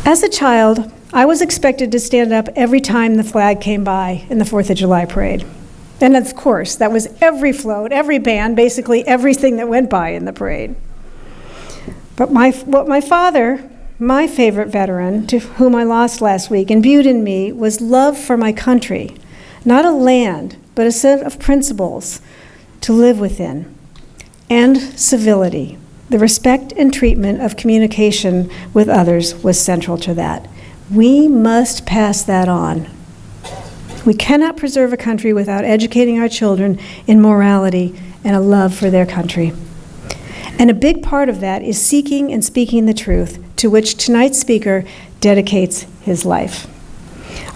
As a child, I was expected to stand up every time the flag came by in the 4th of July parade. And of course, that was every float, every band, basically everything that went by in the parade. But what my father, my favorite veteran, to whom I lost last week, imbued in me was love for my country, not a land, but a set of principles to live within, and civility. The respect and treatment of communication with others was central to that. We must pass that on. We cannot preserve a country without educating our children in morality and a love for their country. And a big part of that is seeking and speaking the truth, to which tonight's speaker dedicates his life.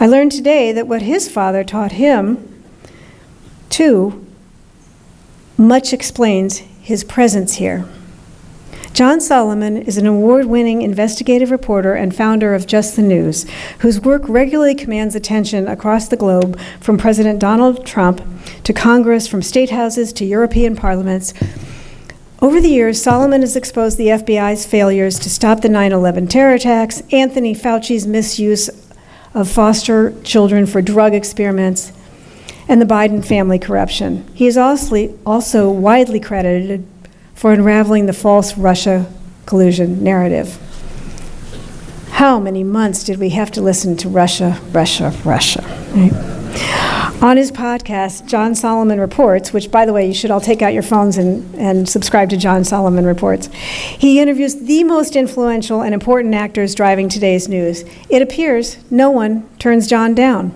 I learned today that what his father taught him, too, much explains his presence here. John Solomon is an award-winning investigative reporter and founder of Just the News, whose work regularly commands attention across the globe, from President Donald Trump to Congress, from state houses to European parliaments. Over the years, Solomon has exposed the FBI's failures to stop the 9/11 terror attacks, Anthony Fauci's misuse of foster children for drug experiments, and the Biden family corruption. He is also widely credited for unraveling the false Russia collusion narrative. How many months did we have to listen to Russia, Russia, Russia? Right? On his podcast, John Solomon Reports, which, by the way, you should all take out your phones and subscribe to John Solomon Reports, he interviews the most influential and important actors driving today's news. It appears no one turns John down.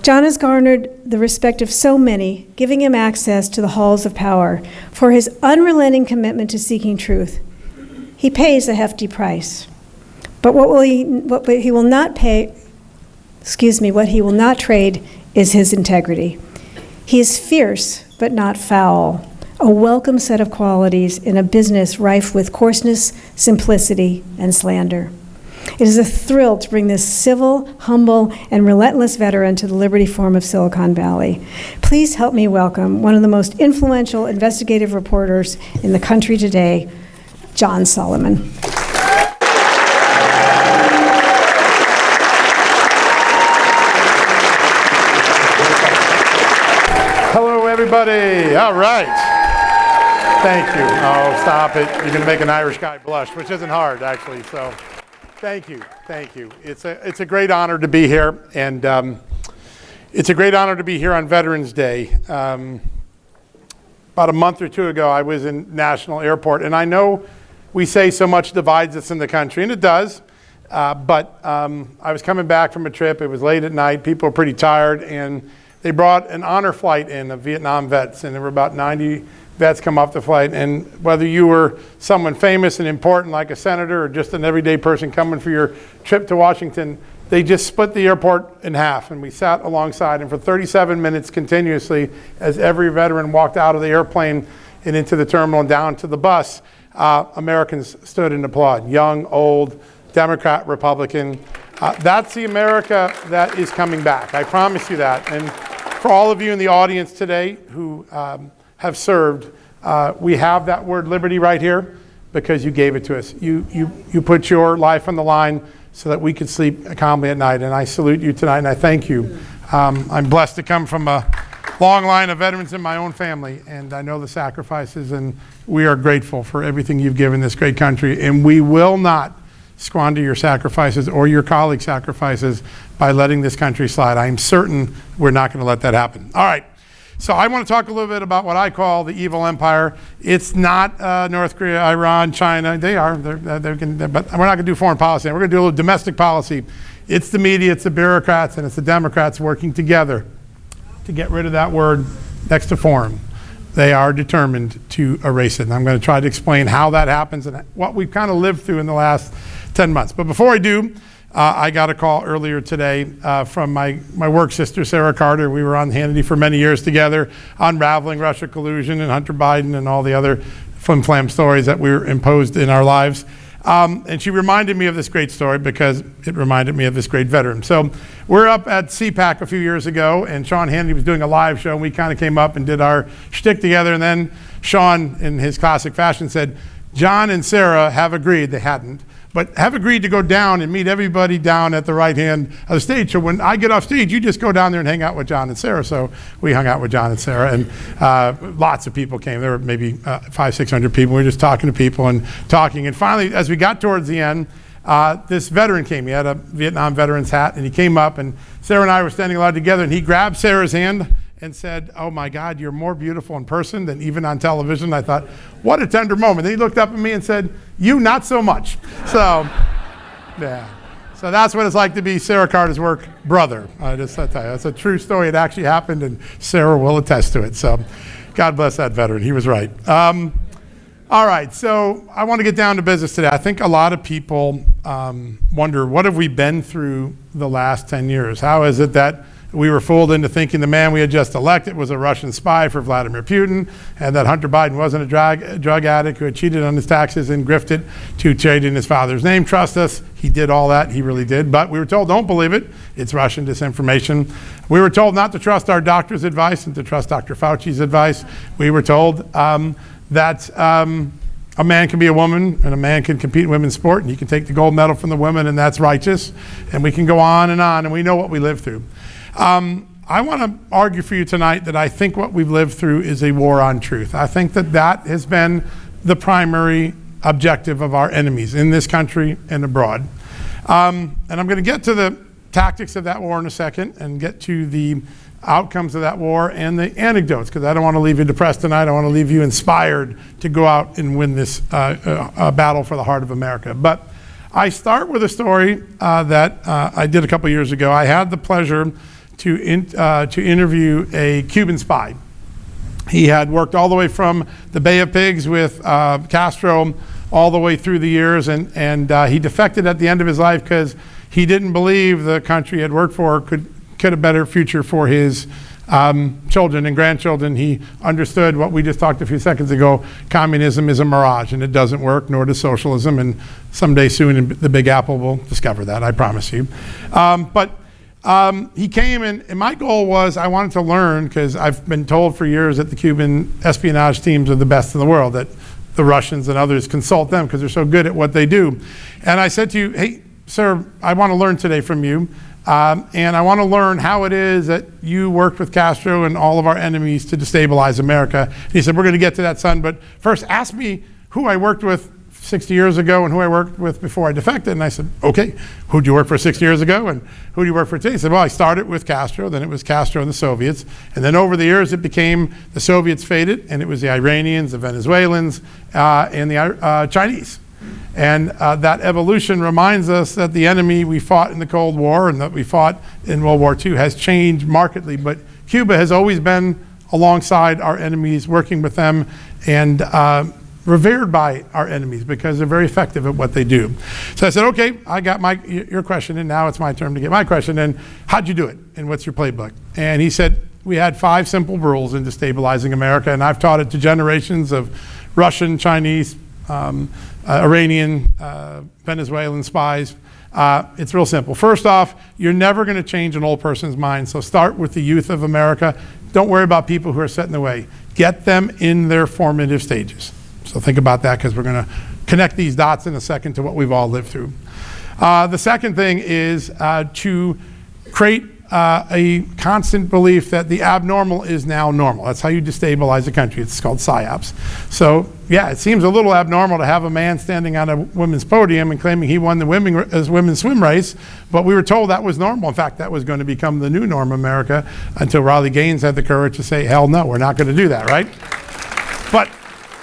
John has garnered the respect of so many, giving him access to the halls of power for his unrelenting commitment to seeking truth. He pays a hefty price, but what he will not trade is his integrity. He is fierce, but not foul, a welcome set of qualities in a business rife with coarseness, simplicity, and slander. It is a thrill to bring this civil, humble, and relentless veteran to the Liberty Forum of Silicon Valley. Please help me welcome one of the most influential investigative reporters in the country today, John Solomon. Hello, everybody. All right. Thank you. Oh, stop it. You're going to make an Irish guy blush, which isn't hard, actually, so... Thank you. It's a great honor to be here, and it's a great honor to be here on Veterans Day. About a month or two ago, I was in National Airport, and I know we say so much divides us in the country, and it does, but I was coming back from a trip. It was late at night. People were pretty tired, and they brought an honor flight in of Vietnam vets, and there were about 90 vets come off the flight, and whether you were someone famous and important like a senator or just an everyday person coming for your trip to Washington, they just split the airport in half, and we sat alongside, and for 37 minutes continuously, as every veteran walked out of the airplane and into the terminal and down to the bus, Americans stood and applauded. Young, old, Democrat, Republican. That's the America that is coming back. I promise you that. And for all of you in the audience today who have served, we have that word liberty right here because you gave it to us. You put your life on the line so that we could sleep calmly at night, and I salute you tonight, and I thank you. I'm blessed to come from a long line of veterans in my own family, and I know the sacrifices, and we are grateful for everything you've given this great country, and we will not squander your sacrifices or your colleagues' sacrifices by letting this country slide. I am certain we're not going to let that happen. All right. So I want to talk a little bit about what I call the evil empire. It's not North Korea, Iran, China. They are, but we're not going to do foreign policy. We're going to do a little domestic policy. It's the media, it's the bureaucrats, and it's the Democrats working together to get rid of that word next to foreign. They are determined to erase it. And I'm going to try to explain how that happens and what we've kind of lived through in the last 10 months. But before I do, I got a call earlier today from my work sister, Sarah Carter. We were on Hannity for many years together, unraveling Russia collusion and Hunter Biden and all the other flim-flam stories that were imposed in our lives. And she reminded me of this great story because it reminded me of this great veteran. So we're up at CPAC a few years ago, and Sean Hannity was doing a live show, and we kind of came up and did our shtick together, and then Sean, in his classic fashion, said, John and Sarah have agreed, they hadn't, but have agreed to go down and meet everybody down at the right hand of the stage. So when I get off stage, you just go down there and hang out with John and Sarah. So we hung out with John and Sarah, and lots of people came. There were maybe 500-600 people. We were just talking to people and talking. And finally, as we got towards the end, this veteran came. He had a Vietnam veteran's hat, and he came up, and Sarah and I were standing a lot together, and he grabbed Sarah's hand and said, "Oh my God, you're more beautiful in person than even on television." I thought, what a tender moment. Then he looked up at me and said, "You, not so much." So, yeah. So that's what it's like to be Sarah Carter's work brother. I'll tell you, that's a true story. It actually happened, and Sarah will attest to it. So God bless that veteran. He was right. All right, so I want to get down to business today. I think a lot of people wonder, what have we been through the last 10 years? How is it that we were fooled into thinking the man we had just elected was a Russian spy for Vladimir Putin, and that Hunter Biden wasn't a drug addict who had cheated on his taxes and grifted to trade in his father's name? Trust us, he did all that. He really did. But we were told, don't believe it. It's Russian disinformation. We were told not to trust our doctor's advice and to trust Dr. Fauci's advice. We were told that a man can be a woman and a man can compete in women's sport, and he can take the gold medal from the women, and that's righteous. And we can go on, and we know what we live through. I want to argue for you tonight that I think what we've lived through is a war on truth. I think that that has been the primary objective of our enemies in this country and abroad. And I'm going to get to the tactics of that war in a second and get to the outcomes of that war and the anecdotes, because I don't want to leave you depressed tonight. I want to leave you inspired to go out and win this battle for the heart of America. But I start with a story that I did a couple years ago. I had the pleasure to interview a Cuban spy. He had worked all the way from the Bay of Pigs with Castro all the way through the years, and he defected at the end of his life because he didn't believe the country he had worked for could a better future for his children and grandchildren. He understood what we just talked a few seconds ago. Communism is a mirage, and it doesn't work, nor does socialism, and someday soon the Big Apple will discover that, I promise you. But he came, and my goal was I wanted to learn, because I've been told for years that the Cuban espionage teams are the best in the world, that the Russians and others consult them because they're so good at what they do. And I said to you, hey, sir, I want to learn today from you. And I want to learn how it is that you worked with Castro and all of our enemies to destabilize America. And he said, we're going to get to that, son, but first ask me who I worked with 60 years ago and who I worked with before I defected. And I said, okay, who'd you work for 60 years ago and who do you work for today? He said, well, I started with Castro, then it was Castro and the Soviets. And then over the years, it became the Soviets faded, and it was the Iranians, the Venezuelans, and the Chinese. And that evolution reminds us that the enemy we fought in the Cold War and that we fought in World War II has changed markedly, but Cuba has always been alongside our enemies, working with them, and revered by our enemies because they're very effective at what they do. So I said, okay, I got your question, and now it's my turn to get my question. And how'd you do it? And what's your playbook? And he said, we had 5 simple rules in destabilizing America, and I've taught it to generations of Russian, Chinese, Iranian, Venezuelan spies. It's real simple. First off, you're never going to change an old person's mind, so start with the youth of America. Don't worry about people who are set in the way. Get them in their formative stages. So think about that, because we're going to connect these dots in a second to what we've all lived through. The second thing is to create a constant belief that the abnormal is now normal. That's how you destabilize a country. It's called psyops. So yeah, it seems a little abnormal to have a man standing on a women's podium and claiming he won the women's swim race, but we were told that was normal. In fact, that was going to become the new norm in America until Riley Gaines had the courage to say, hell no, we're not going to do that, right? But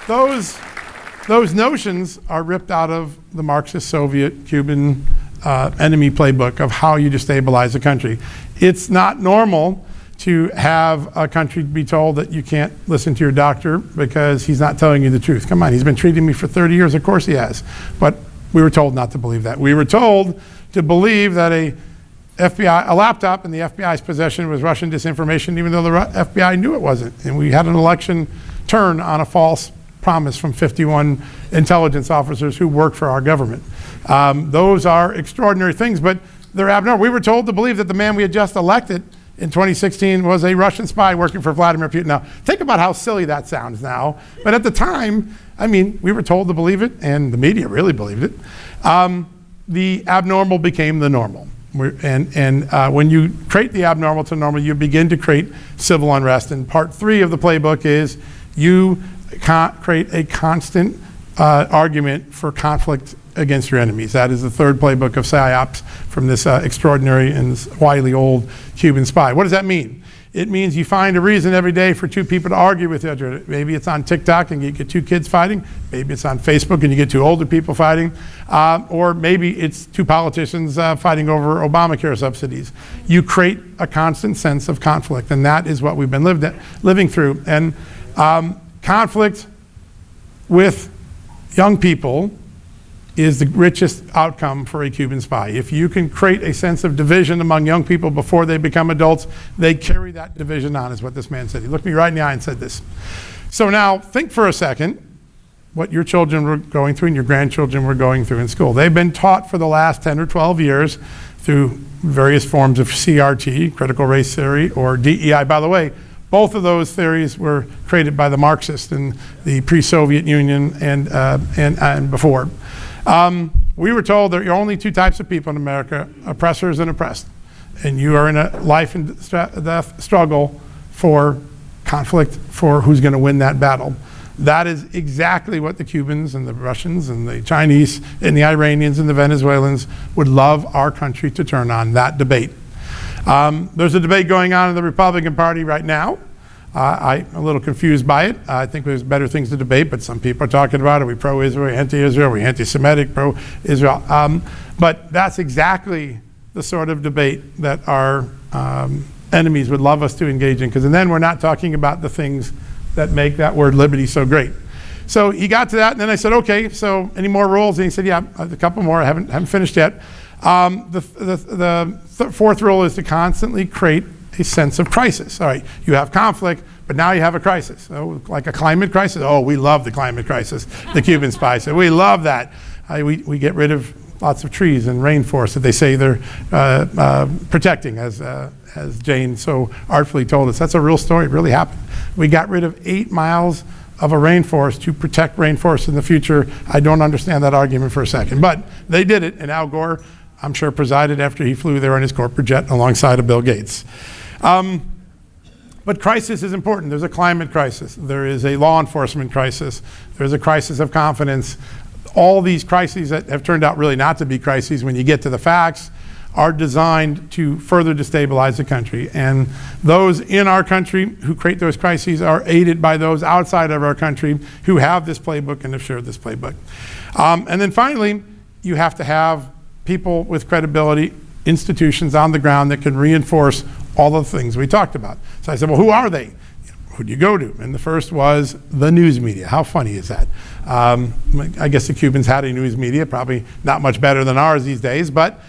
those notions are ripped out of the Marxist, Soviet, Cuban enemy playbook of how you destabilize a country. It's not normal to have a country be told that you can't listen to your doctor because he's not telling you the truth. Come on, he's been treating me for 30 years. Of course he has. But we were told not to believe that. We were told to believe that a laptop in the FBI's possession was Russian disinformation, even though the FBI knew it wasn't. And we had an election turn on a false promise from 51 intelligence officers who worked for our government. Those are extraordinary things, but they're abnormal. We were told to believe that the man we had just elected in 2016 was a Russian spy working for Vladimir Putin. Now, think about how silly that sounds now. But at the time, I mean, we were told to believe it, and the media really believed it. The abnormal became the normal. When you create the abnormal to normal, you begin to create civil unrest. And part 3 of the playbook is you create a constant argument for conflict against your enemies. That is the 3rd playbook of PSYOPs from this extraordinary and wily old Cuban spy. What does that mean? It means you find a reason every day for 2 people to argue with each other. Maybe it's on TikTok and you get 2 kids fighting. Maybe it's on Facebook and you get 2 older people fighting. Or maybe it's 2 politicians fighting over Obamacare subsidies. You create a constant sense of conflict, and that is what we've been living through. And conflict with young people is the richest outcome for a Cuban spy. If you can create a sense of division among young people before they become adults, they carry that division on, is what this man said. He looked me right in the eye and said this. So now think for a second what your children were going through and your grandchildren were going through in school. They've been taught for the last 10 or 12 years through various forms of CRT, critical race theory, or DEI. By the way, both of those theories were created by the Marxists in the pre-Soviet Union and before. We were told there are only 2 types of people in America, oppressors and oppressed. And you are in a life and death struggle for conflict for who's going to win that battle. That is exactly what the Cubans and the Russians and the Chinese and the Iranians and the Venezuelans would love our country to turn on, that debate. There's a debate going on in the Republican Party right now. I'm a little confused by it. I think there's better things to debate, but some people are talking about, are we pro-Israel, anti-Israel, are we anti-Semitic, pro-Israel? But that's exactly the sort of debate that our enemies would love us to engage in, because then we're not talking about the things that make that word liberty so great. So he got to that, and then I said, okay, so any more rules? And he said, yeah, a couple more, I haven't finished yet. The 4th rule is to constantly create a sense of crisis. All right, you have conflict, but now you have a crisis. So, like a climate crisis. Oh, we love the climate crisis. The Cuban spy said, we love that. We get rid of lots of trees and rainforests that they say they're protecting, as Jane so artfully told us. That's a real story. It really happened. We got rid of 8 miles of a rainforest to protect rainforests in the future. I don't understand that argument for a second, but they did it, and Al Gore, I'm sure, presided after he flew there on his corporate jet alongside of Bill Gates. But crisis is important. There's a climate crisis. There is a law enforcement crisis. There's a crisis of confidence. All these crises that have turned out really not to be crises when you get to the facts are designed to further destabilize the country. And those in our country who create those crises are aided by those outside of our country who have this playbook and have shared this playbook. And then finally, you have to have people with credibility, institutions on the ground that can reinforce all the things we talked about. So I said, well, who are they? Who do you go to? And the first was the news media. How funny is that? I guess the Cubans had a news media, probably not much better than ours these days, but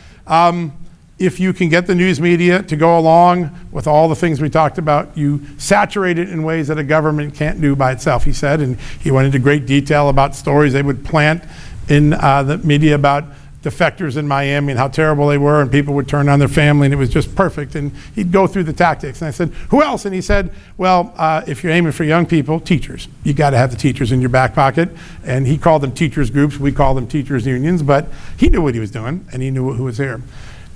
if you can get the news media to go along with all the things we talked about, you saturate it in ways that a government can't do by itself, he said. And he went into great detail about stories they would plant in the media about defectors in Miami and how terrible they were, and people would turn on their family, and it was just perfect. And he'd go through the tactics. And I said, who else? And he said, well, if you're aiming for young people, teachers. You got to have the teachers in your back pocket. And he called them teachers groups. We call them teachers unions. But he knew what he was doing, and he knew who was there.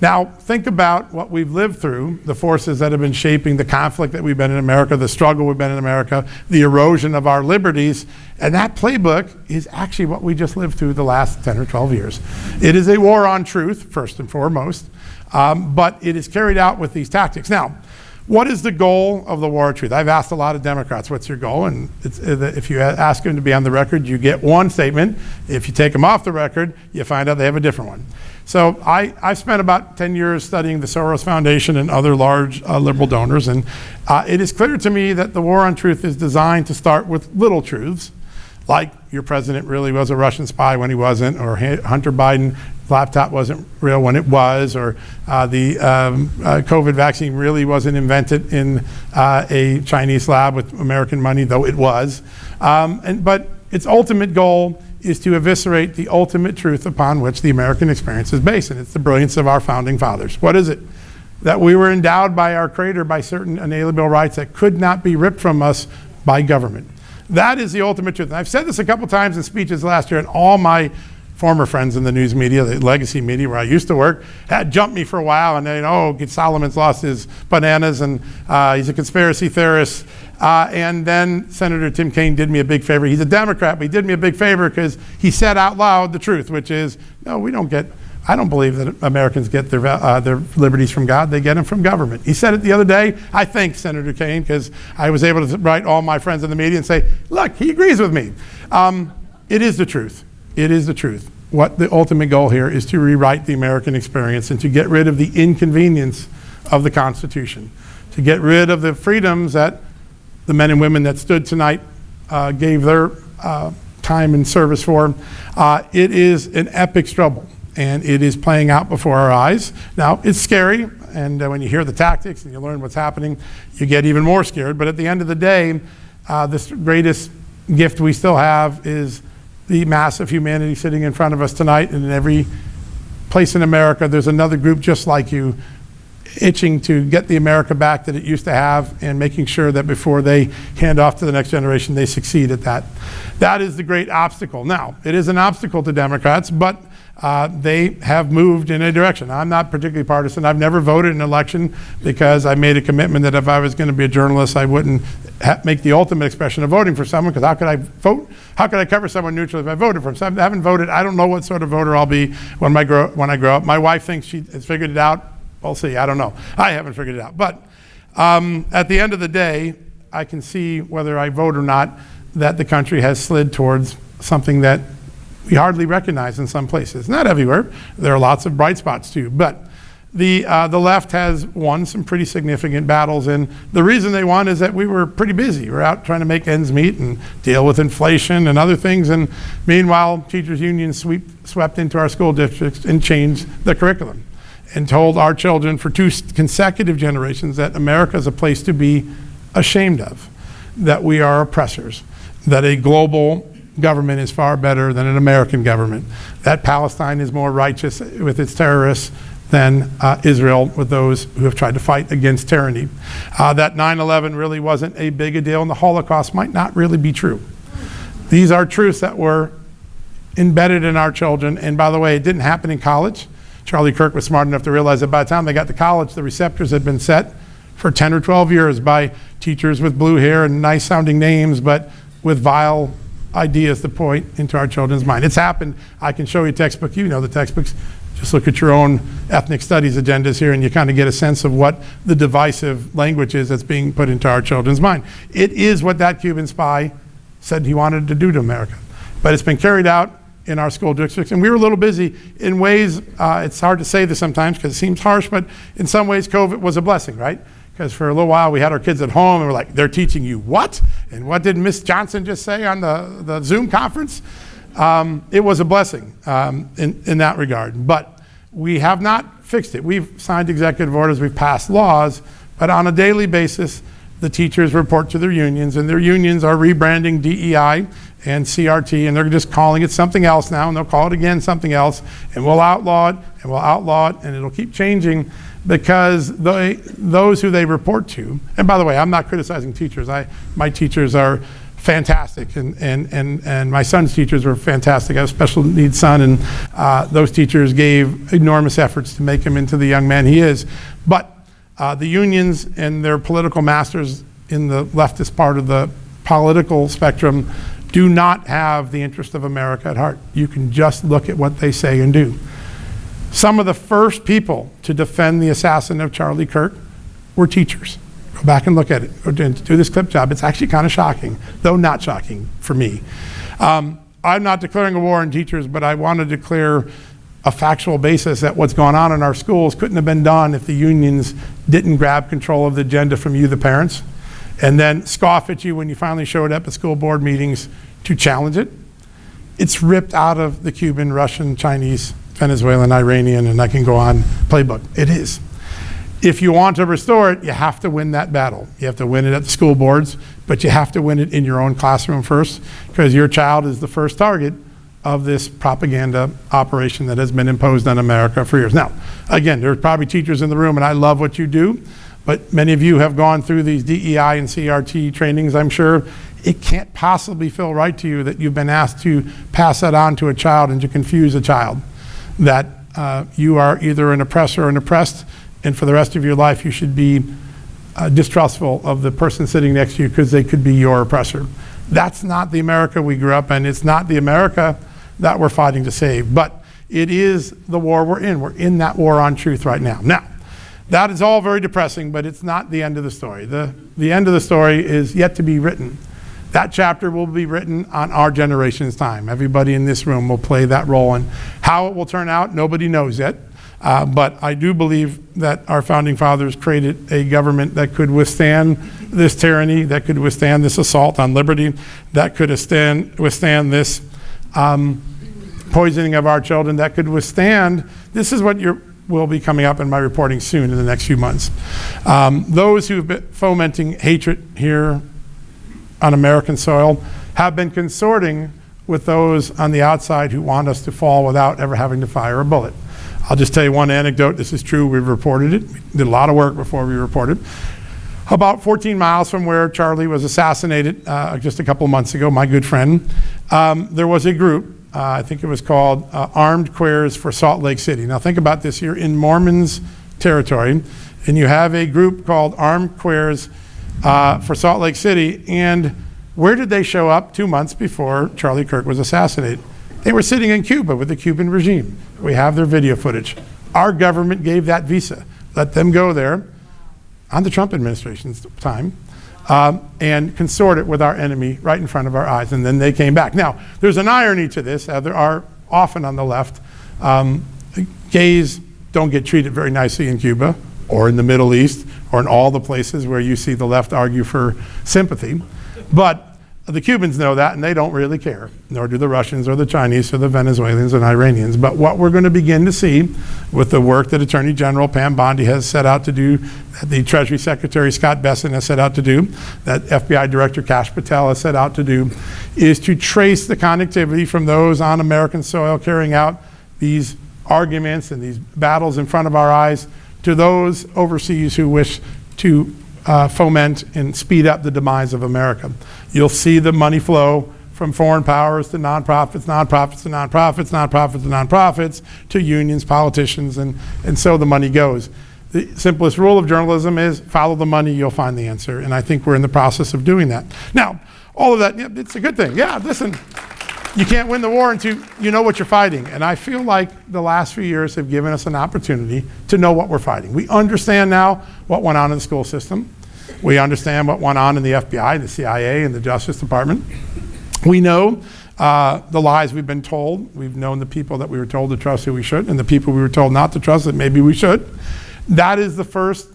Now, think about what we've lived through, the forces that have been shaping the conflict that we've been in America, the struggle we've been in America, the erosion of our liberties, and that playbook is actually what we just lived through the last 10 or 12 years. It is a war on truth, first and foremost, but it is carried out with these tactics. Now, what is the goal of the war on truth? I've asked a lot of Democrats, what's your goal? And if you ask them to be on the record, you get one statement. If you take them off the record, you find out they have a different one. So I've spent about 10 years studying the Soros Foundation and other large liberal donors, and it is clear to me that the war on truth is designed to start with little truths, like your president really was a Russian spy when he wasn't, or Hunter Biden laptop wasn't real when it was, or the COVID vaccine really wasn't invented in a Chinese lab with American money, though it was. But its ultimate goal is to eviscerate the ultimate truth upon which the American experience is based, and it's the brilliance of our founding fathers. What is it? that we were endowed by our Creator by certain inalienable rights that could not be ripped from us by government. That is the ultimate truth. And I've said this a couple times in speeches last year, and all my former friends in the news media, the legacy media where I used to work, had jumped me for a while, and they, Solomon's lost his bananas, and he's a conspiracy theorist. And then Senator Tim Kaine did me a big favor. He's a Democrat, but he did me a big favor because he said out loud the truth, which is, no, I don't believe that Americans get their liberties from God. They get them from government. He said it the other day. I thank Senator Kaine because I was able to write all my friends in the media and say, look, he agrees with me. It is the truth. It is the truth. What the ultimate goal here is to rewrite the American experience and to get rid of the inconvenience of the Constitution, to get rid of the freedoms that the men and women that stood tonight gave their time and service for. It is an epic struggle, and it is playing out before our eyes. Now, it's scary, and when you hear the tactics and you learn what's happening, you get even more scared. But at the end of the day, the greatest gift we still have is the mass of humanity sitting in front of us tonight, and in every place in America, there's another group just like you, itching to get the America back that it used to have, and making sure that before they hand off to the next generation, they succeed at that. That is the great obstacle. Now, it is an obstacle to Democrats, but they have moved in a direction. I'm not particularly partisan. I've never voted in an election because I made a commitment that if I was going to be a journalist, I wouldn't make the ultimate expression of voting for someone, because how could I vote? How could I cover someone neutral if I voted for him? So I haven't voted. I don't know what sort of voter I'll be when I grow up. My wife thinks she has figured it out. We'll see. I don't know. I haven't figured it out. But at the end of the day, I can see whether I vote or not that the country has slid towards something that we hardly recognize in some places. Not everywhere. There are lots of bright spots too. But the left has won some pretty significant battles, and the reason they won is that we were pretty busy. We're out trying to make ends meet and deal with inflation and other things, and meanwhile, teachers' unions swept into our school districts and changed the curriculum and told our children for 2 consecutive generations that America is a place to be ashamed of, that we are oppressors, that a global government is far better than an American government, that Palestine is more righteous with its terrorists than Israel with those who have tried to fight against tyranny, that 9/11 really wasn't a big a deal and the Holocaust might not really be true. These are truths that were embedded in our children, and by the way, it didn't happen in college. Charlie Kirk was smart enough to realize that by the time they got to college, the receptors had been set for 10 or 12 years by teachers with blue hair and nice sounding names, but with vile ideas to point into our children's mind. It's happened. I can show you textbook. You know the textbooks. Just look at your own ethnic studies agendas here, and you kind of get a sense of what the divisive language is that's being put into our children's mind. It is what that Cuban spy said he wanted to do to America. But it's been carried out in our school districts, and we were a little busy in ways, it's hard to say this sometimes because it seems harsh, but in some ways COVID was a blessing, right? Because for a little while we had our kids at home and we're like, they're teaching you what? And what did Miss Johnson just say on the Zoom conference? It was a blessing in that regard, but we have not fixed it. We've signed executive orders, we've passed laws, but on a daily basis, the teachers report to their unions, and their unions are rebranding DEI and CRT, and they're just calling it something else now, and they'll call it again something else, and we'll outlaw it, and we'll outlaw it, and it'll keep changing because those who they report to, and by the way, I'm not criticizing teachers. My teachers are fantastic, and my son's teachers were fantastic. I have a special needs son, and those teachers gave enormous efforts to make him into the young man he is. But the unions and their political masters in the leftist part of the political spectrum do not have the interest of America at heart. You can just look at what they say and do. Some of the first people to defend the assassin of Charlie Kirk were teachers. Go back and look at it, or do this clip job. It's actually kind of shocking, though not shocking for me. I'm not declaring a war on teachers, but I want to declare a factual basis that what's going on in our schools couldn't have been done if the unions didn't grab control of the agenda from you, the parents, and then scoff at you when you finally showed up at school board meetings to challenge it. It's ripped out of the Cuban, Russian, Chinese, Venezuelan, Iranian, and I can go on playbook. It is. If you want to restore it, you have to win that battle. You have to win it at the school boards, but you have to win it in your own classroom first, because your child is the first target of this propaganda operation that has been imposed on America for years. Now, again, there are probably teachers in the room, and I love what you do, but many of you have gone through these DEI and CRT trainings, I'm sure. It can't possibly feel right to you that you've been asked to pass that on to a child and to confuse a child, that you are either an oppressor or an oppressed, and for the rest of your life you should be distrustful of the person sitting next to you because they could be your oppressor. That's not the America we grew up in. It's not the America that we're fighting to save, but it is the war we're in. We're in that war on truth right now. Now, that is all very depressing, but it's not the end of the story. The end of the story is yet to be written. That chapter will be written on our generation's time. Everybody in this room will play that role, and how it will turn out, nobody knows yet. But I do believe that our founding fathers created a government that could withstand this tyranny, that could withstand this assault on liberty, that could withstand this poisoning of our children, that could withstand, this is what will be coming up in my reporting soon in the next few months. Those who have been fomenting hatred here on American soil have been consorting with those on the outside who want us to fall without ever having to fire a bullet. I'll just tell you one anecdote. This is true. We've reported it. We did a lot of work before we reported. About 14 miles from where Charlie was assassinated just a couple of months ago, my good friend, there was a group, I think it was called Armed Queers for Salt Lake City. Now think about this. You're in Mormons territory, and you have a group called Armed Queers for Salt Lake City. And where did they show up 2 months before Charlie Kirk was assassinated? They were sitting in Cuba with the Cuban regime. We have their video footage. Our government gave that visa, let them go there on the Trump administration's time and consorted with our enemy right in front of our eyes, and then they came back. Now, there's an irony to this. There are often on the left, gays don't get treated very nicely in Cuba or in the Middle East or in all the places where you see the left argue for sympathy. But the Cubans know that, and they don't really care, nor do the Russians or the Chinese or the Venezuelans and Iranians. But what we're going to begin to see with the work that Attorney General Pam Bondi has set out to do, that the Treasury Secretary Scott Bessent has set out to do, that FBI Director Kash Patel has set out to do, is to trace the connectivity from those on American soil carrying out these arguments and these battles in front of our eyes to those overseas who wish to foment and speed up the demise of America. You'll see the money flow from foreign powers to nonprofits, nonprofits to nonprofits, nonprofits to nonprofits, to unions, politicians, and so the money goes. The simplest rule of journalism is follow the money, you'll find the answer, and I think we're in the process of doing that. Now, all of that, yeah, it's a good thing. Yeah, listen, you can't win the war until you know what you're fighting, and I feel like the last few years have given us an opportunity to know what we're fighting. We understand now what went on in the school system. We understand what went on in the FBI, the CIA, and the Justice Department. We know the lies we've been told. We've known the people that we were told to trust who we should, and the people we were told not to trust that maybe we should. That is the first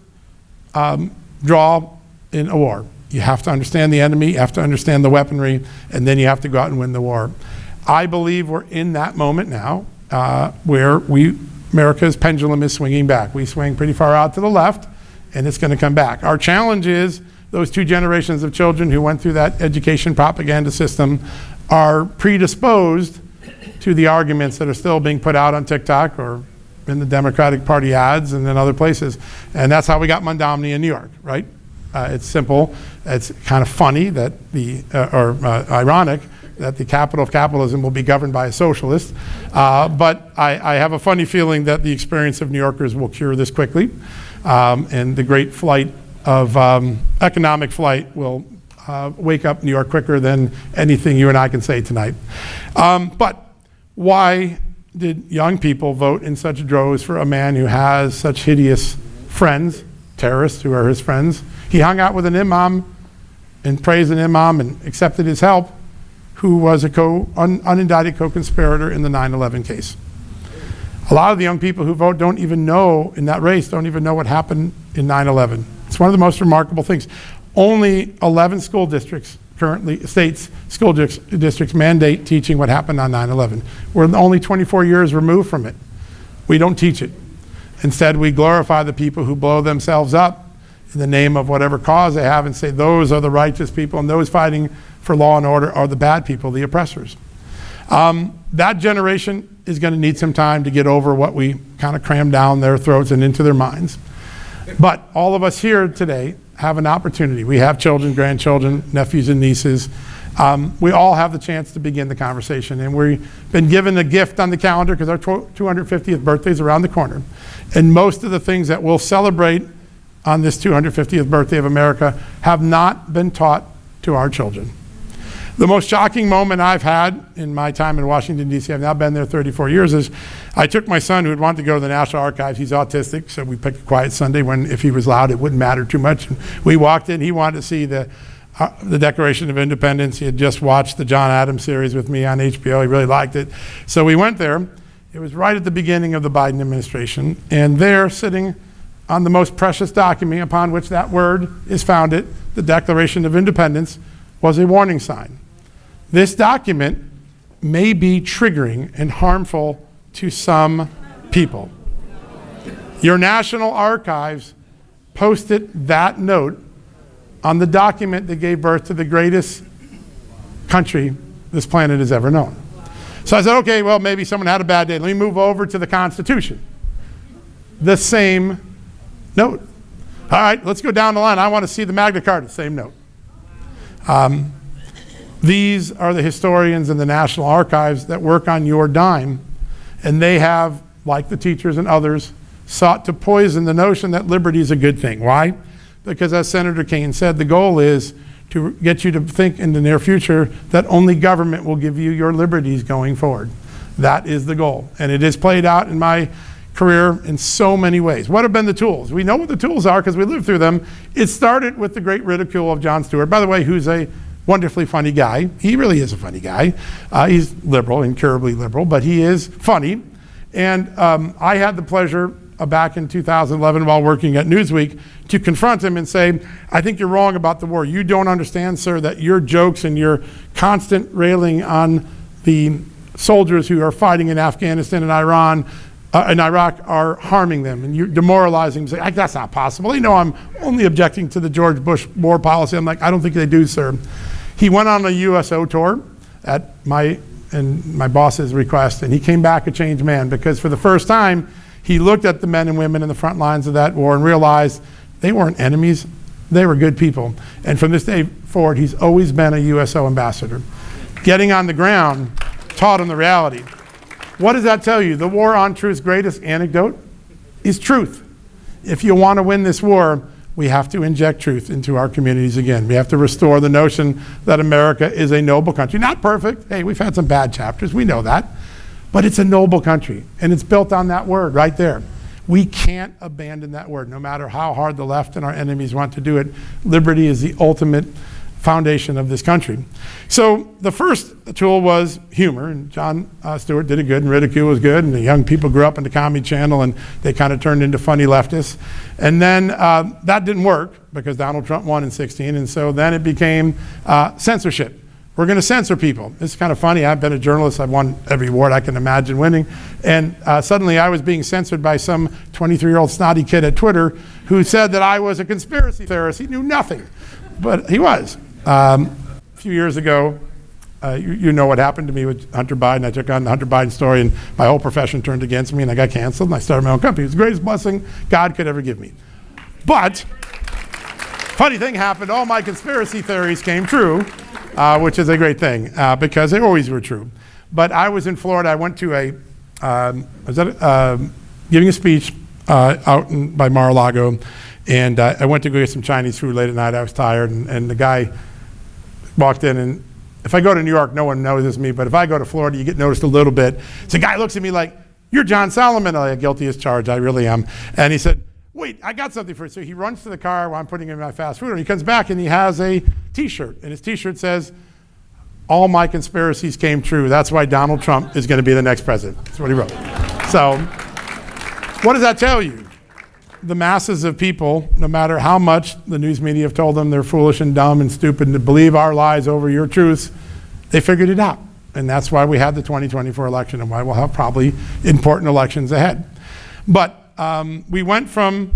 draw in a war. You have to understand the enemy, you have to understand the weaponry, and then you have to go out and win the war. I believe we're in that moment now where America's pendulum is swinging back. We swing pretty far out to the left, and it's going to come back. Our challenge is those two generations of children who went through that education propaganda system are predisposed to the arguments that are still being put out on TikTok or in the Democratic Party ads and in other places. And that's how we got Mondominy in New York, right? It's simple. It's kind of funny that ironic that the capital of capitalism will be governed by a socialist. But I have a funny feeling that the experience of New Yorkers will cure this quickly. And the great flight of economic flight will wake up New York quicker than anything you and I can say tonight. But why did young people vote in such droves for a man who has such hideous friends, terrorists who are his friends? He hung out with an imam and praised an imam and accepted his help, who was a unindicted co-conspirator in the 9/11 case. A lot of the young people who vote don't even know, in that race, don't even know what happened in 9/11. It's one of the most remarkable things. Only 11 school districts currently, school districts mandate teaching what happened on 9/11. We're only 24 years removed from it. We don't teach it. Instead, we glorify the people who blow themselves up in the name of whatever cause they have and say those are the righteous people and those fighting for law and order are the bad people, the oppressors. That generation is going to need some time to get over what we kind of crammed down their throats and into their minds. But all of us here today have an opportunity. We have children, grandchildren, nephews and nieces. We all have the chance to begin the conversation, and we've been given a gift on the calendar because our 250th birthday is around the corner. And most of the things that we'll celebrate on this 250th birthday of America have not been taught to our children. The most shocking moment I've had in my time in Washington, D.C., I've now been there 34 years, is I took my son who had wanted to go to the National Archives. He's autistic, so we picked a quiet Sunday when if he was loud, it wouldn't matter too much. And we walked in, he wanted to see the Declaration of Independence. He had just watched the John Adams series with me on HBO. He really liked it. So we went there. It was right at the beginning of the Biden administration. And there, sitting on the most precious document upon which that word is founded, the Declaration of Independence, was a warning sign. This document may be triggering and harmful to some people. Your National Archives posted that note on the document that gave birth to the greatest country this planet has ever known. So I said, okay, well, maybe someone had a bad day. Let me move over to the Constitution. The same note. All right, let's go down the line. I want to see the Magna Carta, same note. These are the historians in the National Archives that work on your dime, and they have, like the teachers and others, sought to poison the notion that liberty is a good thing. Why? Because as Senator Kaine said, the goal is to get you to think in the near future that only government will give you your liberties going forward. That is the goal. And it has played out in my career in so many ways. What have been the tools? We know what the tools are because we lived through them. It started with the great ridicule of Jon Stewart, by the way, who's a wonderfully funny guy. He really is a funny guy. He's liberal, incurably liberal, but he is funny. And I had the pleasure back in 2011 while working at Newsweek to confront him and say, I think you're wrong about the war. You don't understand, sir, that your jokes and your constant railing on the soldiers who are fighting in Afghanistan and Iraq are harming them, and you're demoralizing them. Say, that's not possible. You know, I'm only objecting to the George Bush war policy. I'm like, I don't think they do, sir. He went on a USO tour at my boss's request, and he came back a changed man because for the first time, he looked at the men and women in the front lines of that war and realized they weren't enemies, they were good people. And from this day forward, he's always been a USO ambassador. Getting on the ground taught him the reality. What does that tell you? The war on truth's greatest anecdote is truth. If you want to win this war, we have to inject truth into our communities again. We have to restore the notion that America is a noble country. Not perfect. Hey, we've had some bad chapters. We know that. But it's a noble country, and it's built on that word right there. We can't abandon that word, no matter how hard the left and our enemies want to do it. Liberty is the ultimate foundation of this country. So the first tool was humor, and Jon Stewart did it good, and ridicule was good, and the young people grew up in the Comedy Channel, and they kind of turned into funny leftists. And then that didn't work because Donald Trump won in 2016, and so then it became censorship. We're going to censor people. It's kind of funny. I've been a journalist. I've won every award I can imagine winning. And suddenly I was being censored by some 23-year-old snotty kid at Twitter who said that I was a conspiracy theorist. He knew nothing, but he was. A few years ago, you know what happened to me with Hunter Biden. I took on the Hunter Biden story, and my whole profession turned against me, and I got canceled, and I started my own company. It was the greatest blessing God could ever give me. But funny thing happened. All my conspiracy theories came true. Which is a great thing because they always were true. But I was in Florida. I went to giving a speech out by Mar-a-Lago, and I went to go get some Chinese food late at night. I was tired, and the guy walked in, and if I go to New York, no one notices me, but if I go to Florida, you get noticed a little bit. So the guy looks at me like, you're John Solomon. I'm like, guilty as charged, I really am. And he said, wait, I got something for you. So he runs to the car while I'm putting in my fast food, and he comes back and he has a t-shirt, and his t-shirt says, all my conspiracies came true. That's why Donald Trump is going to be the next president. That's what he wrote. So what does that tell you? The masses of people, no matter how much the news media have told them they're foolish and dumb and stupid to believe our lies over your truths, they figured it out. And that's why we had the 2024 election and why we'll have probably important elections ahead. But we went from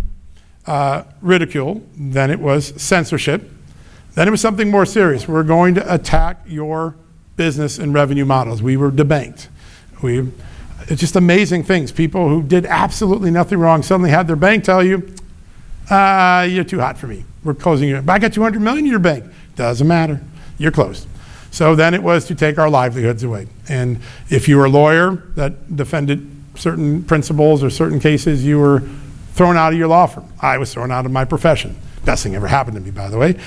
ridicule, then it was censorship, then it was something more serious. We're going to attack your business and revenue models. We were debanked. It's just amazing things. People who did absolutely nothing wrong suddenly had their bank tell you, you're too hot for me. We're closing you. But I got 200 million in your bank. Doesn't matter. You're closed. So then it was to take our livelihoods away. And if you were a lawyer that defended certain principles or certain cases, you were thrown out of your law firm. I was thrown out of my profession. Best thing ever happened to me, by the way.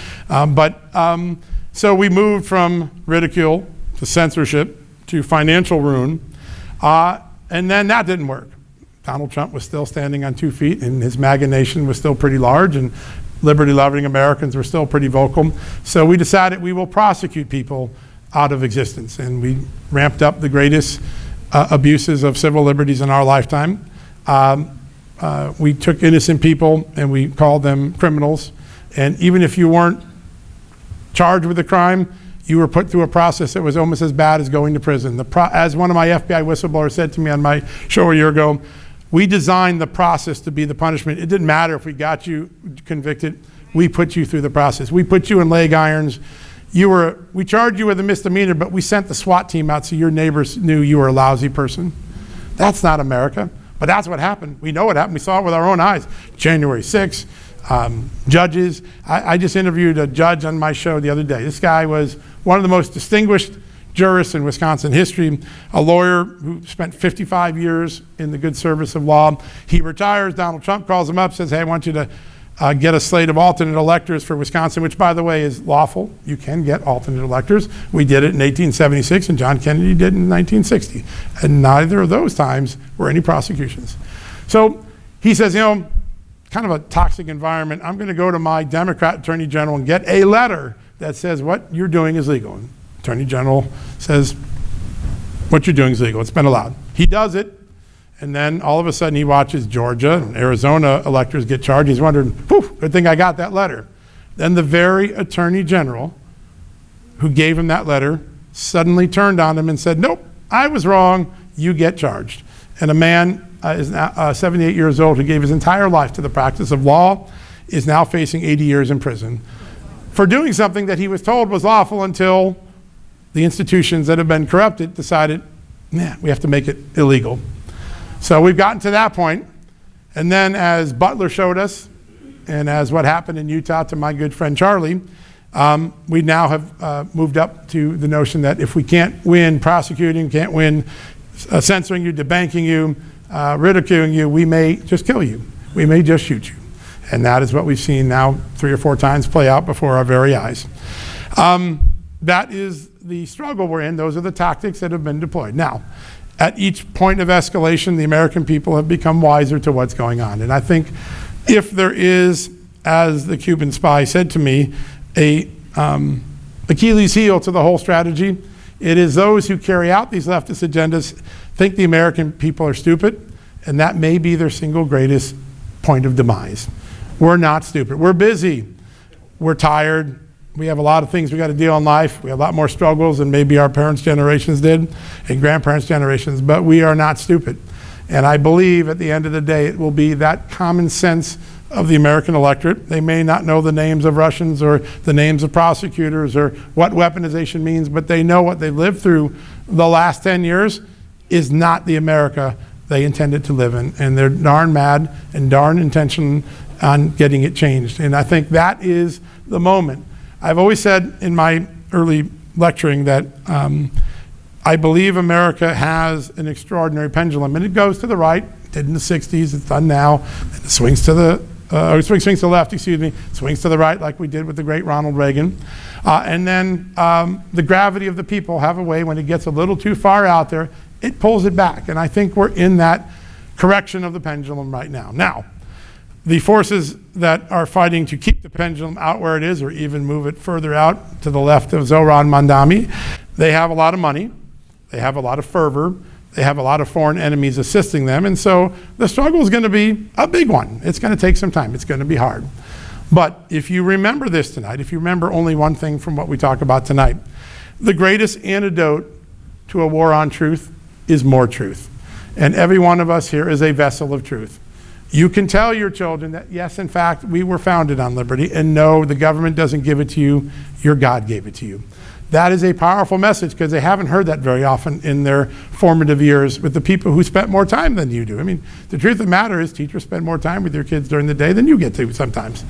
So we moved from ridicule to censorship to financial ruin. And then that didn't work. Donald Trump was still standing on 2 feet, and his MAGA nation was still pretty large, and liberty-loving Americans were still pretty vocal. So we decided we will prosecute people out of existence. And we ramped up the greatest abuses of civil liberties in our lifetime. We took innocent people and we called them criminals. And even if you weren't charged with a crime, you were put through a process that was almost as bad as going to prison. As one of my FBI whistleblowers said to me on my show a year ago, we designed the process to be the punishment. It didn't matter if we got you convicted. We put you through the process. We put you in leg irons. We charged you with a misdemeanor, but we sent the SWAT team out so your neighbors knew you were a lousy person. That's not America, but that's what happened. We know what happened. We saw it with our own eyes. January 6th, judges. I just interviewed a judge on my show the other day. This guy was one of the most distinguished jurist in Wisconsin history, a lawyer who spent 55 years in the good service of law. He retires. Donald Trump calls him up, says, hey, I want you to get a slate of alternate electors for Wisconsin, which, by the way, is lawful. You can get alternate electors. We did it in 1876, and John Kennedy did in 1960. And neither of those times were any prosecutions. So he says, kind of a toxic environment. I'm going to go to my Democrat Attorney General and get a letter that says what you're doing is legal. And Attorney General says, what you're doing is legal. It's been allowed. He does it, and then all of a sudden he watches Georgia and Arizona electors get charged. He's wondering, whew, good thing I got that letter. Then the very Attorney General who gave him that letter suddenly turned on him and said, nope, I was wrong, you get charged. And a man is now 78 years old who gave his entire life to the practice of law is now facing 80 years in prison for doing something that he was told was lawful until the institutions that have been corrupted decided, we have to make it illegal. So we've gotten to that point. And then as Butler showed us, and as what happened in Utah to my good friend Charlie, we now have moved up to the notion that if we can't win prosecuting, can't win censoring you, debanking you, ridiculing you, we may just kill you. We may just shoot you. And that is what we've seen now 3 or 4 times play out before our very eyes. That is the struggle we're in. Those are the tactics that have been deployed. Now, at each point of escalation, the American people have become wiser to what's going on. And I think if there is, as the Cuban spy said to me, a Achilles heel to the whole strategy, it is those who carry out these leftist agendas think the American people are stupid, and that may be their single greatest point of demise. We're not stupid. We're busy. We're tired. We have a lot of things we got to deal in life. We have a lot more struggles than maybe our parents' generations did and grandparents' generations, but we are not stupid. And I believe at the end of the day, it will be that common sense of the American electorate. They may not know the names of Russians or the names of prosecutors or what weaponization means, but they know what they lived through the last 10 years is not the America they intended to live in. And they're darn mad and darn intentional on getting it changed. And I think that is the moment. I've always said in my early lecturing that I believe America has an extraordinary pendulum, and it goes to the right. It did in the 60s, it's done now. It swings to the swings to the left, swings to the right like we did with the great Ronald Reagan. And then the gravity of the people have a way when it gets a little too far out there, it pulls it back. And I think we're in that correction of the pendulum right now. Now, the forces that are fighting to keep the pendulum out where it is or even move it further out to the left of Zoran Mandami, they have a lot of money, they have a lot of fervor, they have a lot of foreign enemies assisting them, and so the struggle is going to be a big one. It's going to take some time. It's going to be hard. But if you remember this tonight, if you remember only one thing from what we talk about tonight, the greatest antidote to a war on truth is more truth. And every one of us here is a vessel of truth. You can tell your children that, yes, in fact, we were founded on liberty, and no, the government doesn't give it to you, your God gave it to you. That is a powerful message because they haven't heard that very often in their formative years with the people who spent more time than you do. I mean, the truth of the matter is teachers spend more time with your kids during the day than you get to sometimes.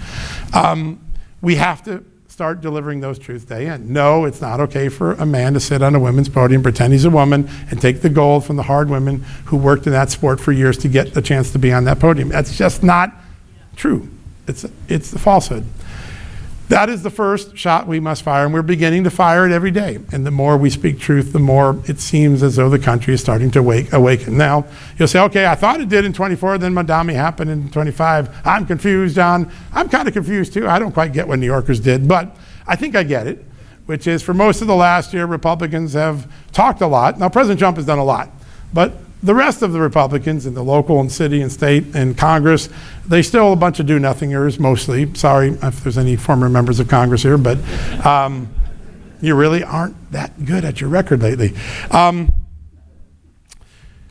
We have to start delivering those truths day in. No, it's not okay for a man to sit on a women's podium, pretend he's a woman, and take the gold from the hard women who worked in that sport for years to get the chance to be on that podium. That's just not true. It's the falsehood. That is the first shot we must fire, and we're beginning to fire it every day. And the more we speak truth, the more it seems as though the country is starting to awaken. Now, you'll say, okay, I thought it did in 24, then Madami happened in 25. I'm confused, John. I'm kind of confused too. I don't quite get what New Yorkers did, but I think I get it, which is for most of the last year, Republicans have talked a lot. Now, President Trump has done a lot, but the rest of the Republicans in the local and city and state and Congress, they still a bunch of do-nothingers mostly. Sorry if there's any former members of Congress here, but you really aren't that good at your record lately.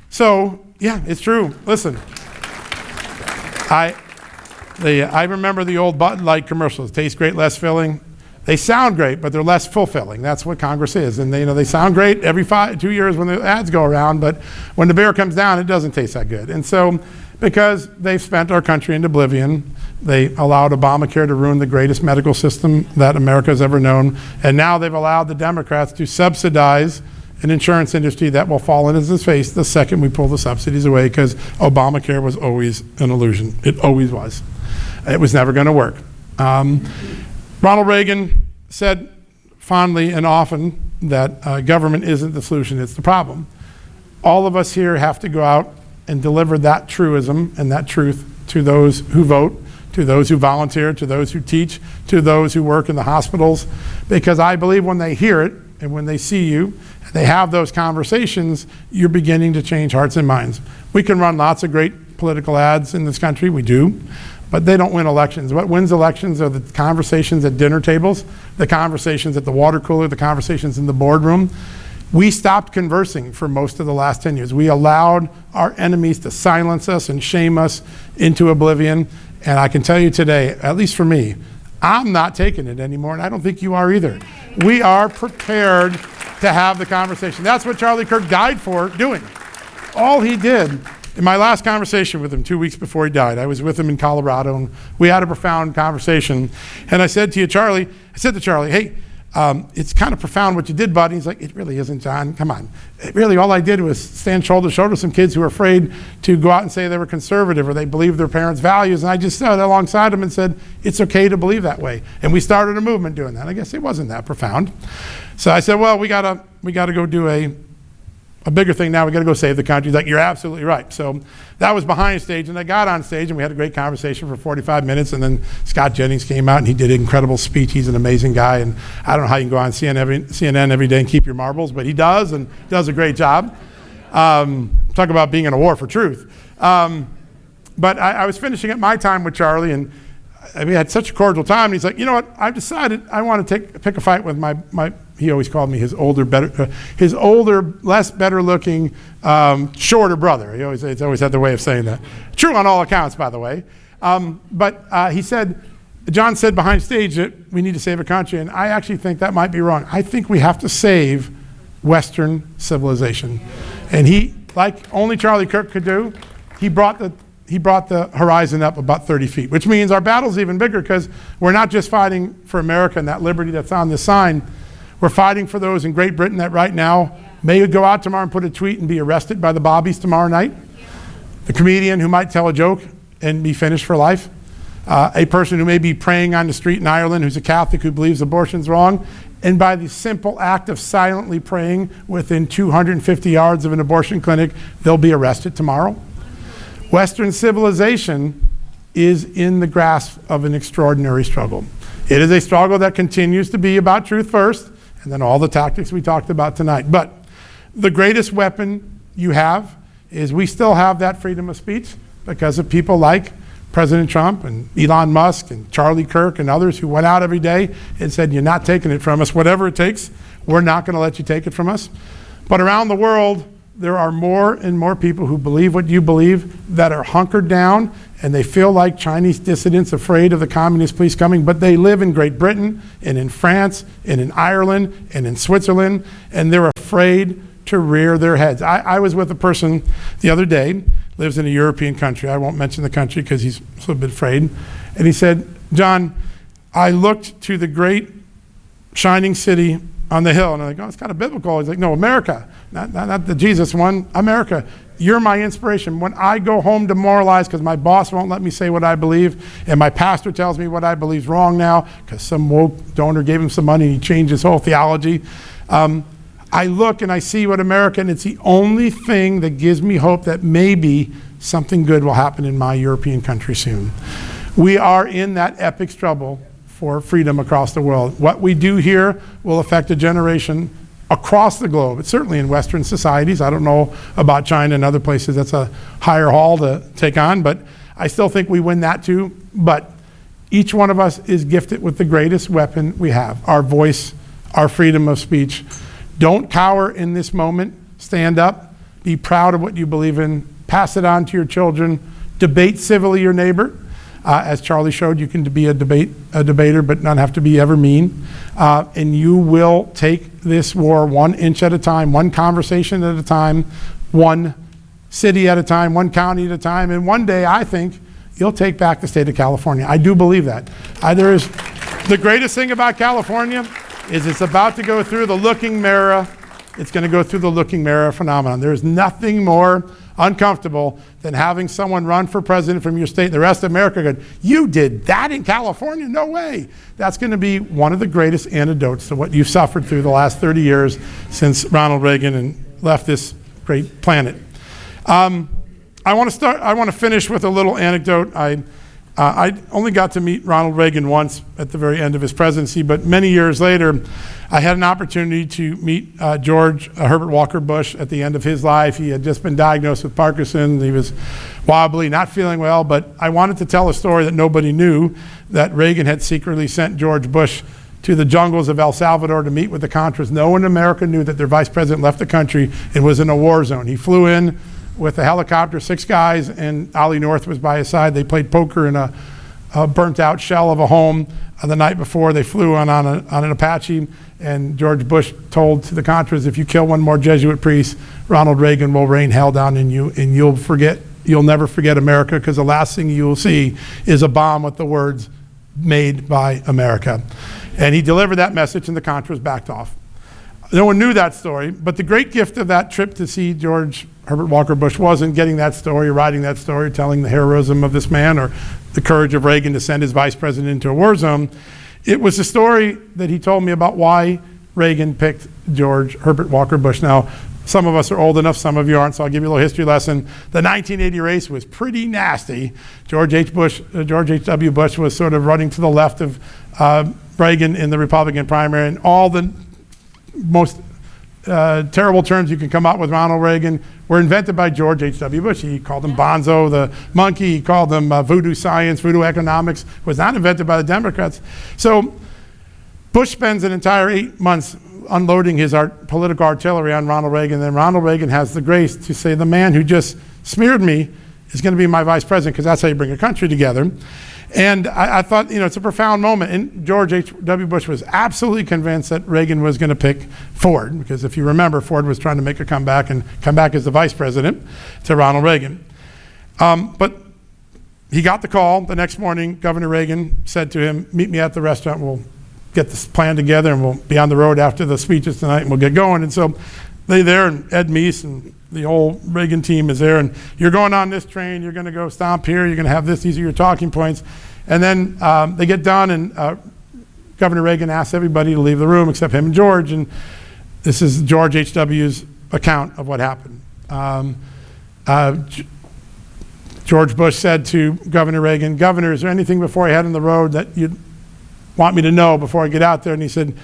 So, yeah, it's true. Listen, I remember the old Bud Light commercials. Taste great, less filling. They sound great, but they're less fulfilling. That's what Congress is. And they sound great every 2 years when the ads go around, but when the beer comes down, it doesn't taste that good. And so, because they've spent our country into oblivion, they allowed Obamacare to ruin the greatest medical system that America has ever known. And now they've allowed the Democrats to subsidize an insurance industry that will fall in his face the second we pull the subsidies away, because Obamacare was always an illusion. It always was. It was never going to work. Ronald Reagan said fondly and often that government isn't the solution, it's the problem. All of us here have to go out and deliver that truism and that truth to those who vote, to those who volunteer, to those who teach, to those who work in the hospitals, because I believe when they hear it and when they see you, and they have those conversations, you're beginning to change hearts and minds. We can run lots of great political ads in this country, we do. But they don't win elections. What wins elections are the conversations at dinner tables, the conversations at the water cooler, the conversations in the boardroom. We stopped conversing for most of the last 10 years. We allowed our enemies to silence us and shame us into oblivion. And I can tell you today, at least for me, I'm not taking it anymore, and I don't think you are either. We are prepared to have the conversation. That's what Charlie Kirk died for doing. All he did. In my last conversation with him 2 weeks before he died, I was with him in Colorado, and we had a profound conversation. And I said to Charlie, hey, it's kind of profound what you did, buddy. He's like, it really isn't, John. Come on. Really, all I did was stand shoulder to shoulder with some kids who were afraid to go out and say they were conservative or they believed their parents' values. And I just stood alongside them and said, it's okay to believe that way. And we started a movement doing that. I guess it wasn't that profound. So I said, well, we gotta go do a bigger thing now. We got to go save the country. He's like, you're absolutely right. So that was behind stage, and I got on stage, and we had a great conversation for 45 minutes, and then Scott Jennings came out, and he did an incredible speech. He's an amazing guy, and I don't know how you can go on CNN every day and keep your marbles, but he does, and does a great job. Talk about being in a war for truth. But I was finishing up my time with Charlie, and we had such a cordial time. And he's like, you know what? I've decided I want to pick a fight with my he always called me his older, less better-looking, shorter brother. He's always had the way of saying that. True on all accounts, by the way. But he said, John said behind stage that we need to save a country, and I actually think that might be wrong. I think we have to save Western civilization. And he, like only Charlie Kirk could do, he brought the horizon up about 30 feet, which means our battle's even bigger, because we're not just fighting for America and that liberty that's on this sign. We're fighting for those in Great Britain that right now may go out tomorrow and put a tweet and be arrested by the bobbies tomorrow night. The comedian who might tell a joke and be finished for life. A person who may be praying on the street in Ireland who's a Catholic who believes abortion's wrong. And by the simple act of silently praying within 250 yards of an abortion clinic, they'll be arrested tomorrow. Western civilization is in the grasp of an extraordinary struggle. It is a struggle that continues to be about truth first, and then all the tactics we talked about tonight. But the greatest weapon you have is we still have that freedom of speech because of people like President Trump and Elon Musk and Charlie Kirk and others who went out every day and said, you're not taking it from us. Whatever it takes, we're not going to let you take it from us. But around the world, there are more and more people who believe what you believe that are hunkered down, and they feel like Chinese dissidents afraid of the communist police coming, but they live in Great Britain and in France and in Ireland and in Switzerland, and they're afraid to rear their heads. I was with a person the other day, lives in a European country. I won't mention the country because he's a little bit afraid. And he said, John, I looked to the great shining city on the hill, and I'm like, oh, it's kind of biblical. He's like, no, America, not the Jesus one, America. You're my inspiration. When I go home demoralized because my boss won't let me say what I believe, and my pastor tells me what I believe is wrong now because some woke donor gave him some money and he changed his whole theology, I look and I see what America, and it's the only thing that gives me hope that maybe something good will happen in my European country soon. We are in that epic struggle for freedom across the world. What we do here will affect a generation across the globe. It's certainly in Western societies. I don't know about China and other places. That's a higher haul to take on, but I still think we win that too. But each one of us is gifted with the greatest weapon we have, our voice, our freedom of speech. Don't cower in this moment. Stand up. Be proud of what you believe in. Pass it on to your children. Debate civilly your neighbor. As Charlie showed, you can be a debater, but not have to be ever mean. And you will take this war 1 inch at a time, one conversation at a time, one city at a time, one county at a time. And one day, I think, you'll take back the state of California. I do believe that. The greatest thing about California is it's about to go through the looking mirror. It's going to go through the looking mirror phenomenon. There's nothing more uncomfortable than having someone run for president from your state and the rest of America go, you did that in California? No way. That's going to be one of the greatest antidotes to what you've suffered through the last 30 years since Ronald Reagan and left this great planet. I want to finish with a little anecdote. I only got to meet Ronald Reagan once at the very end of his presidency, but many years later, I had an opportunity to meet George Herbert Walker Bush at the end of his life. He had just been diagnosed with Parkinson's. He was wobbly, not feeling well, but I wanted to tell a story that nobody knew, that Reagan had secretly sent George Bush to the jungles of El Salvador to meet with the Contras. No one in America knew that their vice president left the country and was in a war zone. He flew in with a helicopter, 6 guys, and Ollie North was by his side. They played poker in a burnt out shell of a home. The night before, they flew on an Apache, and George Bush told to the Contras, if you kill one more Jesuit priest, Ronald Reagan will rain hell down on you, and you'll never forget America, because the last thing you will see is a bomb with the words, made by America. And he delivered that message, and the Contras backed off. No one knew that story, but the great gift of that trip to see George Herbert Walker Bush wasn't getting that story, writing that story, telling the heroism of this man, or the courage of Reagan to send his vice president into a war zone. It was the story that he told me about why Reagan picked George Herbert Walker Bush. Now, some of us are old enough, some of you aren't, so I'll give you a little history lesson. The 1980 race was pretty nasty. George H.W. Bush was sort of running to the left of Reagan in the Republican primary, and all the most terrible terms you can come up with Ronald Reagan were invented by George H.W. Bush. He called him Bonzo the monkey. He called them voodoo science, voodoo economics. Was not invented by the Democrats. So Bush spends an entire 8 months unloading his political artillery on Ronald Reagan. Then Ronald Reagan has the grace to say, the man who just smeared me is going to be my vice president, because that's how you bring a country together. And I thought, it's a profound moment. And George H.W. Bush was absolutely convinced that Reagan was going to pick Ford, because if you remember, Ford was trying to make a comeback and come back as the vice president to Ronald Reagan. But he got the call the next morning. Governor Reagan said to him, meet me at the restaurant. We'll get this plan together and we'll be on the road after the speeches tonight and we'll get going. And so they're there, and Ed Meese and the whole Reagan team is there, and you're going on this train, you're going to go stomp here, you're going to have this, these are your talking points. And then they get done, and Governor Reagan asks everybody to leave the room except him and George, and this is George H.W.'s account of what happened. George Bush said to Governor Reagan, Governor, is there anything before I head on the road that you'd want me to know before I get out there? And he said,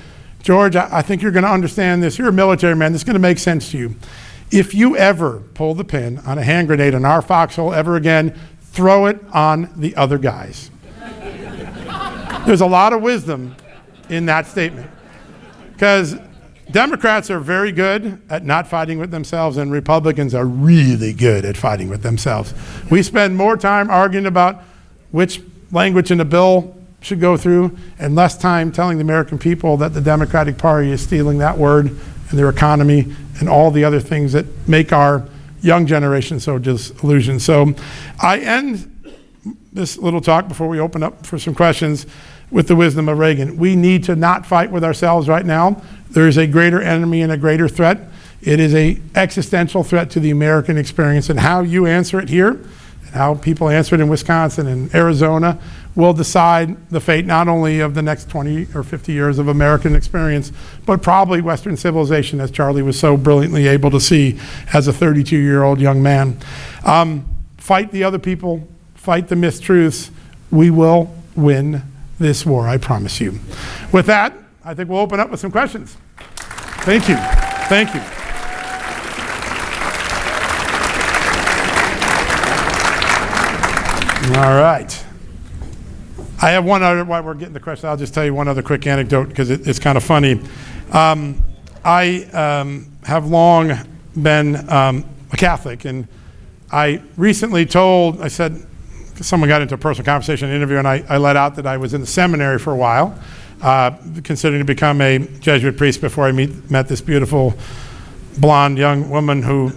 George, I think you're going to understand this. You're a military man. This is going to make sense to you. If you ever pull the pin on a hand grenade in our foxhole ever again, throw it on the other guys. There's a lot of wisdom in that statement, because Democrats are very good at not fighting with themselves, and Republicans are really good at fighting with themselves. We spend more time arguing about which language in a bill should go through and less time telling the American people that the Democratic Party is stealing that word and their economy and all the other things that make our young generation so disillusioned. So I end this little talk before we open up for some questions with the wisdom of Reagan. We need to not fight with ourselves right now. There is a greater enemy and a greater threat. It is an existential threat to the American experience, and how you answer it here and how people answer it in Wisconsin and Arizona will decide the fate not only of the next 20 or 50 years of American experience, but probably Western civilization, as Charlie was so brilliantly able to see as a 32-year-old young man. Fight the other people, fight the mistruths. We will win this war, I promise you. With that, I think we'll open up with some questions. Thank you. Thank you. All right. I have one other, while we're getting the question, I'll just tell you one other quick anecdote because it's kind of funny. I have long been a Catholic, and I recently I said, someone got into a personal conversation interview, and I let out that I was in the seminary for a while, considering to become a Jesuit priest before I met this beautiful blonde young woman whose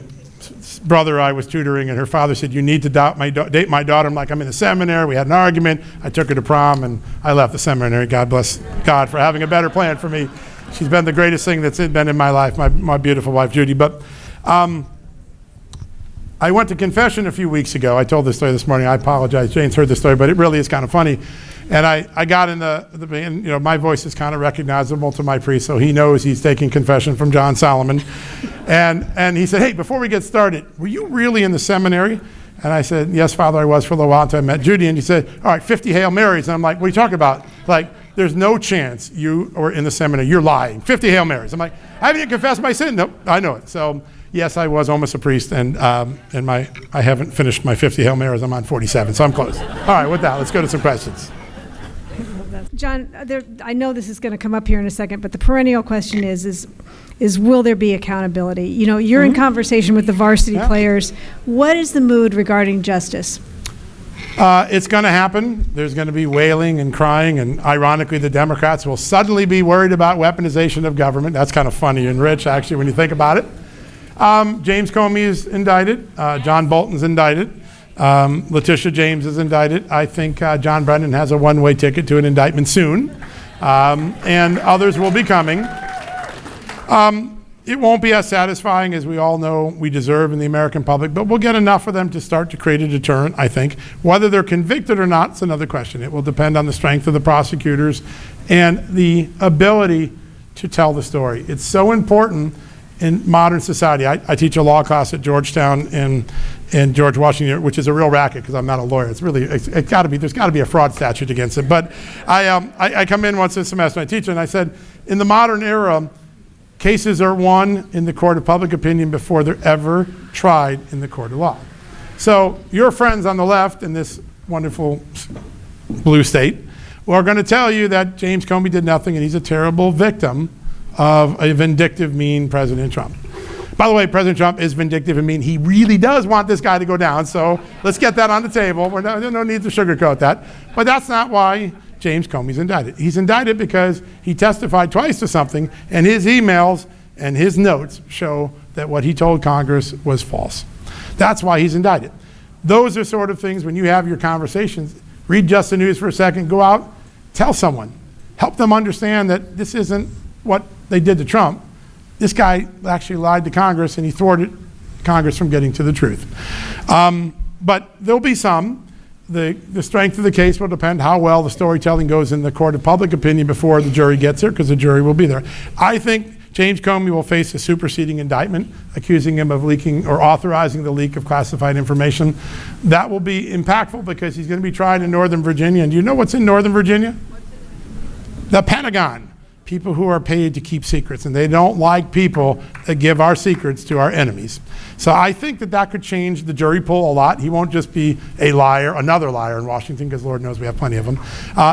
brother I was tutoring, and her father said, you need to date my daughter. I'm like, I'm in the seminary. We had an argument. I took her to prom, and I left the seminary. God bless God for having a better plan for me. She's been the greatest thing that's been in my life, my beautiful wife, Judy. But I went to confession a few weeks ago. I told this story this morning. I apologize. Jane's heard this story, but it really is kind of funny. And I got in and, you know, my voice is kind of recognizable to my priest, so he knows he's taking confession from John Solomon. And he said, hey, before we get started, were you really in the seminary? And I said, yes, Father, I was for a little while until I met Judy. And he said, all right, 50 Hail Marys. And I'm like, what are you talking about? Like, there's no chance you were in the seminary. You're lying. 50 Hail Marys. I'm like, haven't you confessed my sin? Nope, I know it. So yes, I was almost a priest, and I haven't finished my 50 Hail Marys. I'm on 47, so I'm close. All right, with that, let's go to some questions. John, I know this is going to come up here in a second, but the perennial question is will there be accountability? You know, you're in conversation with the varsity players. What is the mood regarding justice? It's going to happen. There's going to be wailing and crying, and ironically, the Democrats will suddenly be worried about weaponization of government. That's kind of funny and rich, actually, when you think about it. James Comey is indicted. John Bolton's indicted. Letitia James is indicted. I think John Brennan has a one-way ticket to an indictment soon, and others will be coming. It won't be as satisfying as we all know we deserve in the American public, but we'll get enough of them to start to create a deterrent, I think. Whether they're convicted or not is another question. It will depend on the strength of the prosecutors and the ability to tell the story. It's so important in modern society. I teach a law class at Georgetown in George Washington, which is a real racket because I'm not a lawyer. There's got to be a fraud statute against it. But I come in once a semester and I teach, and I said, in the modern era, cases are won in the court of public opinion before they're ever tried in the court of law. So your friends on the left in this wonderful blue state are going to tell you that James Comey did nothing and he's a terrible victim of a vindictive, mean President Trump. By the way, President Trump is vindictive and mean. He really does want this guy to go down, so let's get that on the table. There's no need to sugarcoat that. But that's not why James Comey's indicted. He's indicted because he testified twice to something, and his emails and his notes show that what he told Congress was false. That's why he's indicted. Those are sort of things when you have your conversations, read Just the News for a second, go out, tell someone, help them understand that this isn't what they did to Trump. This guy actually lied to Congress, and he thwarted Congress from getting to the truth. But there'll be some. The strength of the case will depend how well the storytelling goes in the court of public opinion before the jury gets there, because the jury will be there. I think James Comey will face a superseding indictment accusing him of leaking or authorizing the leak of classified information. That will be impactful because he's going to be tried in Northern Virginia. And do you know what's in Northern Virginia? The Pentagon. people who are paid to keep secrets, and they don't like people that give our secrets to our enemies. So I think that that could change the jury pool a lot. He won't just be a liar, another liar in Washington, because Lord knows we have plenty of them.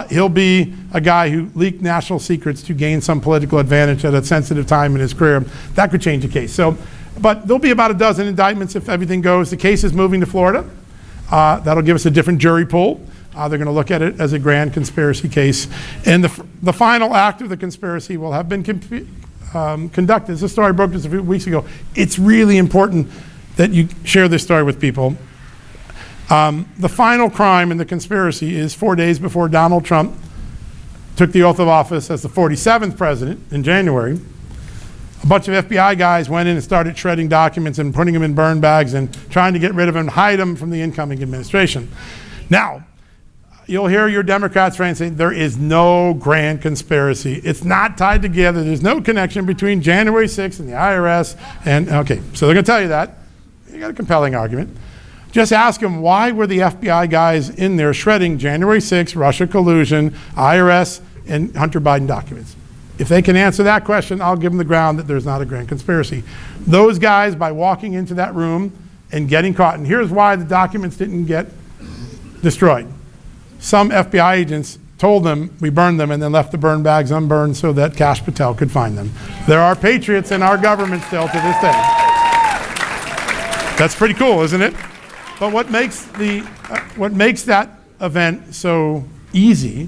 He'll be a guy who leaked national secrets to gain some political advantage at a sensitive time in his career. That could change the case. So, but there'll be about a dozen indictments if everything goes. The case is moving to Florida. That'll give us a different jury pool. They're going to look at it as a grand conspiracy case. And the final act of the conspiracy will have been conducted. This story broke just a few weeks ago. It's really important that you share this story with people. The final crime in the conspiracy is 4 days before Donald Trump took the oath of office as the 47th president in January. A bunch of FBI guys went in and started shredding documents and putting them in burn bags and trying to get rid of them and hide them from the incoming administration. Now, you'll hear your Democrats friends saying there is no grand conspiracy. It's not tied together. There's no connection between January 6th and the IRS. And okay, so they're going to tell you that. You got a compelling argument. Just ask them, why were the FBI guys in there shredding January 6th, Russia collusion, IRS, and Hunter Biden documents? If they can answer that question, I'll give them the ground that there's not a grand conspiracy. Those guys, by walking into that room and getting caught, and here's why the documents didn't get destroyed. Some FBI agents told them we burned them and then left the burn bags unburned so that Kash Patel could find them. There are patriots in our government still to this day. That's pretty cool, isn't it? But what makes that event so easy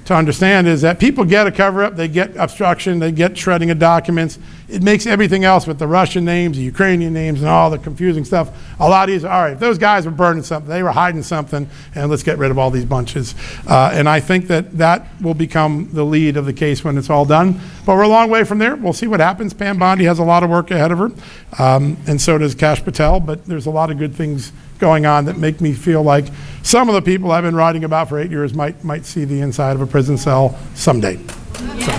to understand is that people get a cover-up, they get obstruction, they get shredding of documents. It makes everything else with the Russian names, the Ukrainian names, and all the confusing stuff a lot easier. All right, if those guys were burning something, they were hiding something, and let's get rid of all these bunches. And I think that will become the lead of the case when it's all done. But we're a long way from there. We'll see what happens. Pam Bondi has a lot of work ahead of her, and so does Kash Patel, but there's a lot of good things going on that make me feel like some of the people I've been writing about for 8 years might see the inside of a prison cell someday. So,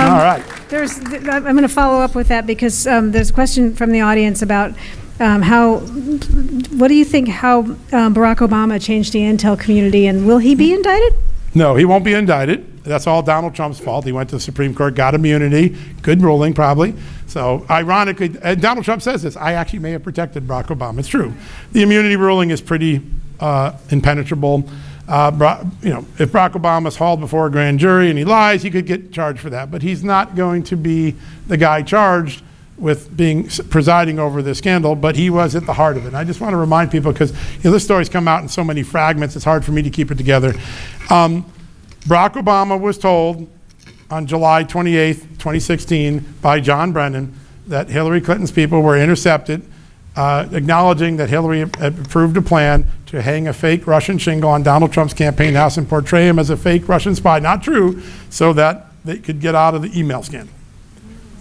all right. I'm going to follow up with that because there's a question from the audience about what do you think how Barack Obama changed the intel community, and will he be indicted? No, he won't be indicted. That's all Donald Trump's fault. He went to the Supreme Court, got immunity, good ruling probably. So ironically, Donald Trump says this, I actually may have protected Barack Obama. It's true. The immunity ruling is pretty impenetrable. If Barack Obama's hauled before a grand jury and he lies, he could get charged for that. But he's not going to be the guy charged with presiding over this scandal, but he was at the heart of it. And I just want to remind people, because this story's come out in so many fragments, it's hard for me to keep it together. Barack Obama was told on July 28th, 2016 by John Brennan that Hillary Clinton's people were intercepted, acknowledging that Hillary had approved a plan to hang a fake Russian shingle on Donald Trump's campaign house and portray him as a fake Russian spy, not true, so that they could get out of the email scandal.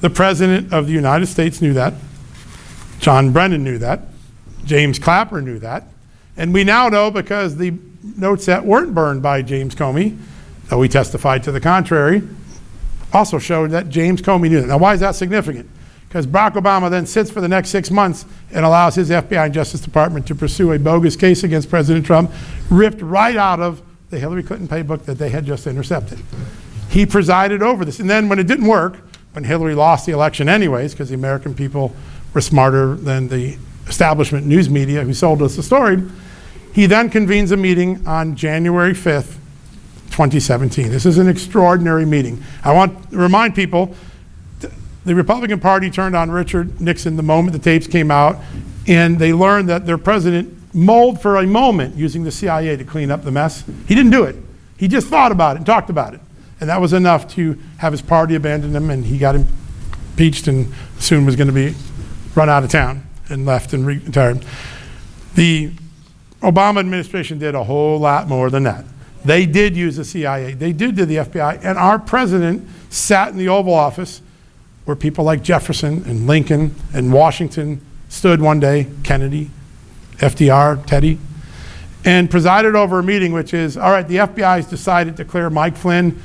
The President of the United States knew that. John Brennan knew that. James Clapper knew that. And we now know, because the notes that weren't burned by James Comey, though he testified to the contrary, also showed that James Comey knew that. Now, why is that significant? Because Barack Obama then sits for the next 6 months and allows his FBI and Justice Department to pursue a bogus case against President Trump, ripped right out of the Hillary Clinton playbook that they had just intercepted. He presided over this. And then when it didn't work, when Hillary lost the election anyways, because the American people were smarter than the establishment news media who sold us the story, he then convenes a meeting on January 5th, 2017. This is an extraordinary meeting. I want to remind people, the Republican Party turned on Richard Nixon the moment the tapes came out, and they learned that their president mulled for a moment using the CIA to clean up the mess. He didn't do it. He just thought about it and talked about it. And that was enough to have his party abandon him, and he got impeached and soon was going to be run out of town and left and retired. The Obama administration did a whole lot more than that. They did use the CIA. They did do the FBI. And our president sat in the Oval Office where people like Jefferson and Lincoln and Washington stood one day, Kennedy, FDR, Teddy, and presided over a meeting which is, all right, the FBI has decided to clear Mike Flynn.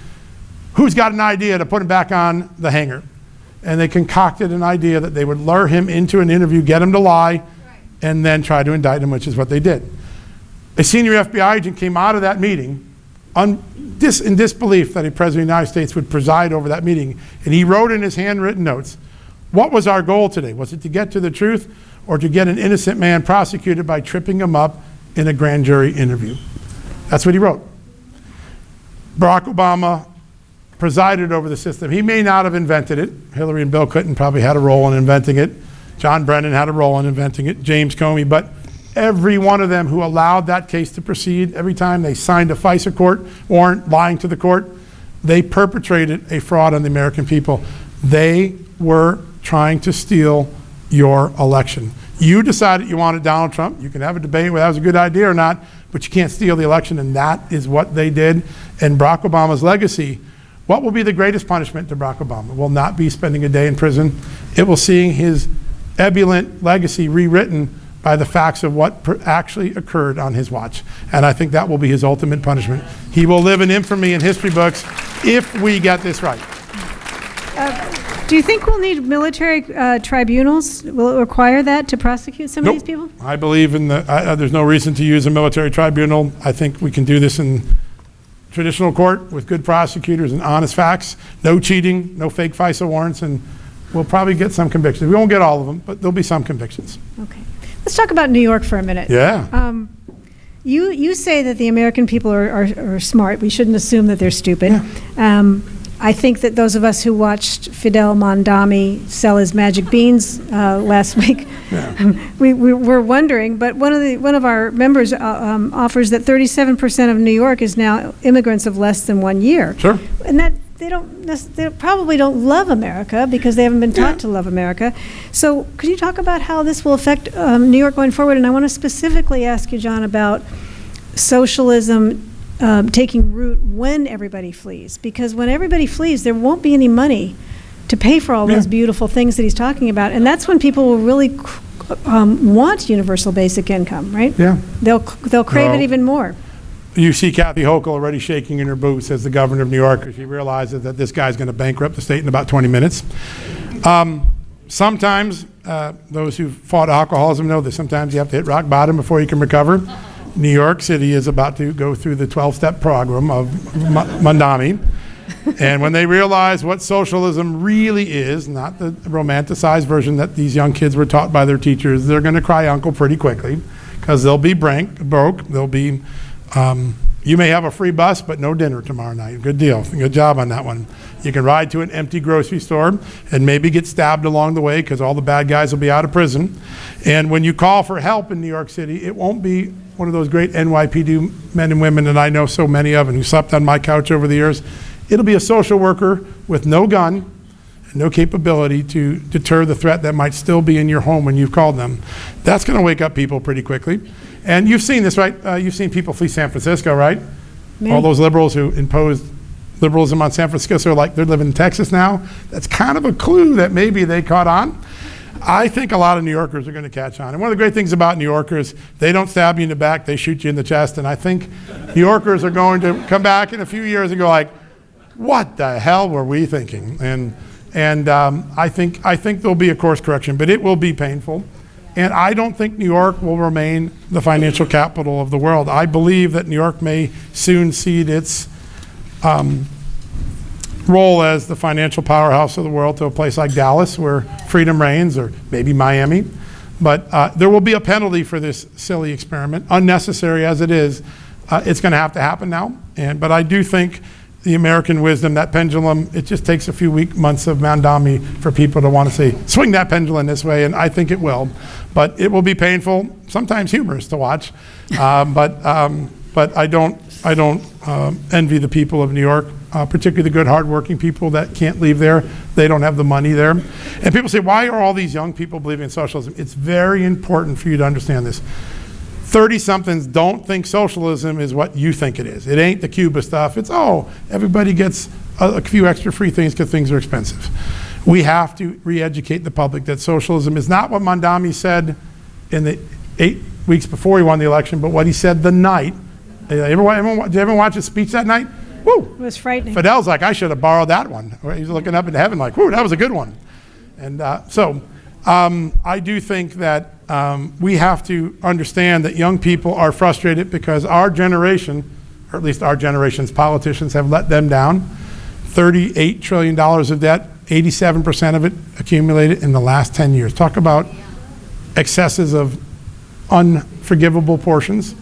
Who's got an idea to put him back on the hanger? And they concocted an idea that they would lure him into an interview, get him to lie, and then try to indict him, which is what they did. A senior FBI agent came out of that meeting in disbelief that a president of the United States would preside over that meeting. And he wrote in his handwritten notes, what was our goal today? Was it to get to the truth or to get an innocent man prosecuted by tripping him up in a grand jury interview? That's what he wrote. Barack Obama presided over the system. He may not have invented it. Hillary and Bill Clinton probably had a role in inventing it. John Brennan had a role in inventing it. James Comey. But every one of them who allowed that case to proceed, every time they signed a FISA court warrant lying to the court, they perpetrated a fraud on the American people. They were trying to steal your election. You decided you wanted Donald Trump. You can have a debate whether that was a good idea or not, but you can't steal the election, and that is what they did. And Barack Obama's legacy, what will be the greatest punishment to Barack Obama? It will not be spending a day in prison. It will seeing his ebullient legacy rewritten by the facts of what actually occurred on his watch. And I think that will be his ultimate punishment. He will live in infamy in history books if we get this right. Do you think we'll need military tribunals? Will it require that to prosecute some of these people? I believe in there's no reason to use a military tribunal. I think we can do this in traditional court with good prosecutors and honest facts. No cheating, no fake FISA warrants, and we'll probably get some convictions. We won't get all of them, but there'll be some convictions. Okay. Let's talk about New York for a minute. Yeah. You say that the American people are smart. We shouldn't assume that they're stupid. Yeah. I think that those of us who watched Fidel Mondami sell his magic beans last week, we were wondering. But one of our members offers that 37% of New York is now immigrants of less than 1 year. Sure. And that they probably don't love America because they haven't been taught to love America. So could you talk about how this will affect New York going forward? And I want to specifically ask you, John, about socialism taking root when everybody flees, because when everybody flees, there won't be any money to pay for all those beautiful things that he's talking about, and that's when people will really want universal basic income, right? Yeah, they'll crave it even more. You see Kathy Hochul already shaking in her boots as the governor of New York because she realizes that this guy's going to bankrupt the state in about 20 minutes. Sometimes those who fought alcoholism know that sometimes you have to hit rock bottom before you can recover. New York City is about to go through the 12-step program of Mondami. And when they realize what socialism really is, not the romanticized version that these young kids were taught by their teachers, they're going to cry uncle pretty quickly because they'll be broke. They'll be, you may have a free bus, but no dinner tomorrow night. Good deal. Good job on that one. You can ride to an empty grocery store and maybe get stabbed along the way because all the bad guys will be out of prison. And when you call for help in New York City, it won't be one of those great NYPD men and women that I know so many of and who slept on my couch over the years. It'll be a social worker with no gun and no capability to deter the threat that might still be in your home when you've called them. That's going to wake up people pretty quickly. And you've seen this, right? You've seen people flee San Francisco, right? All those liberals who imposed liberalism on San Francisco, so they're living in Texas now. That's kind of a clue that maybe they caught on. I think a lot of New Yorkers are going to catch on. And one of the great things about New Yorkers, they don't stab you in the back, they shoot you in the chest. And I think New Yorkers are going to come back in a few years and go like, what the hell were we thinking? And I think there'll be a course correction, but it will be painful. And I don't think New York will remain the financial capital of the world. I believe that New York may soon cede its role as the financial powerhouse of the world to a place like Dallas where freedom reigns, or maybe Miami. But there will be a penalty for this silly experiment, unnecessary as it is. It's going to have to happen now. But I do think the American wisdom, that pendulum, it just takes a few months of Mondami for people to want to say, swing that pendulum this way, and I think it will. But it will be painful, sometimes humorous to watch. But I don't envy the people of New York, particularly the good, hardworking people that can't leave there. They don't have the money there. And people say, why are all these young people believing in socialism? It's very important for you to understand this. 30-somethings don't think socialism is what you think it is. It ain't the Cuba stuff. It's, everybody gets a few extra free things because things are expensive. We have to re-educate the public that socialism is not what Mondami said in the 8 weeks before he won the election, but what he said the night. Did you ever watch his speech that night? Woo! It was frightening. Fidel's like, I should have borrowed that one. He's looking up into heaven like, whoo, that was a good one. And I do think that we have to understand that young people are frustrated because our generation or at least our generation's politicians have let them down. $38 trillion of debt, 87% of it accumulated in the last 10 years. Talk about excesses of unforgivable portions.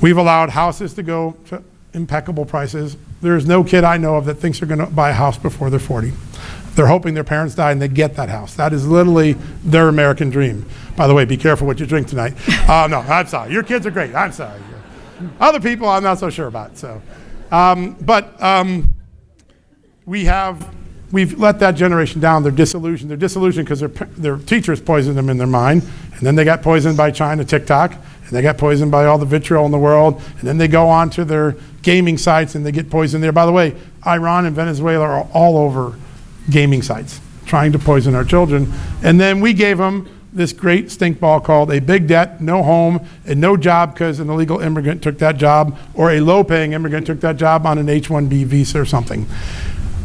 We've allowed houses to go to impeccable prices. There's no kid I know of that thinks they're going to buy a house before they're 40. They're hoping their parents die and they get that house. That is literally their American dream. By the way, be careful what you drink tonight. No, I'm sorry. Your kids are great. I'm sorry. Other people, I'm not so sure about. So, we've let that generation down. They're disillusioned. They're disillusioned because their teachers poisoned them in their mind, and then they got poisoned by China, TikTok, and they got poisoned by all the vitriol in the world, and then they go on to their gaming sites and they get poisoned there. By the way, Iran and Venezuela are all over gaming sites trying to poison our children. And then we gave them this great stink ball called a big debt, no home, and no job because an illegal immigrant took that job, or a low-paying immigrant took that job on an H-1B visa or something.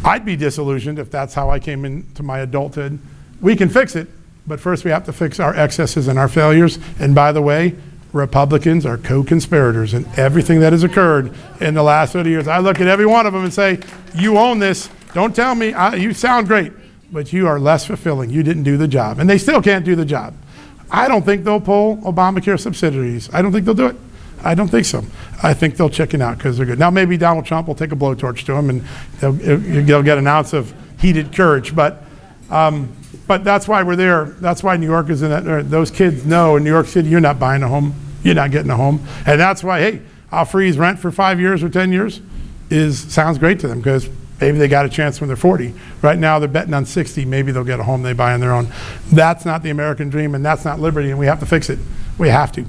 I'd be disillusioned if that's how I came into my adulthood. We can fix it, but first we have to fix our excesses and our failures. And by the way, Republicans are co-conspirators in everything that has occurred in the last 30 years. I look at every one of them and say, you own this. Don't tell me, you sound great, but you are less fulfilling. You didn't do the job. And they still can't do the job. I don't think they'll pull Obamacare subsidies. I don't think they'll do it. I don't think so. I think they'll chicken out because they're good. Now maybe Donald Trump will take a blowtorch to them and they'll get an ounce of heated courage. But that's why we're there. That's why New York is in that. Those kids know in New York City, you're not buying a home. You're not getting a home. And that's why, hey, I'll freeze rent for 5 years or 10 years sounds great to them because maybe they got a chance when they're 40. Right now they're betting on 60. Maybe they'll get a home they buy on their own. That's not the American dream, and that's not liberty, and we have to fix it. We have to.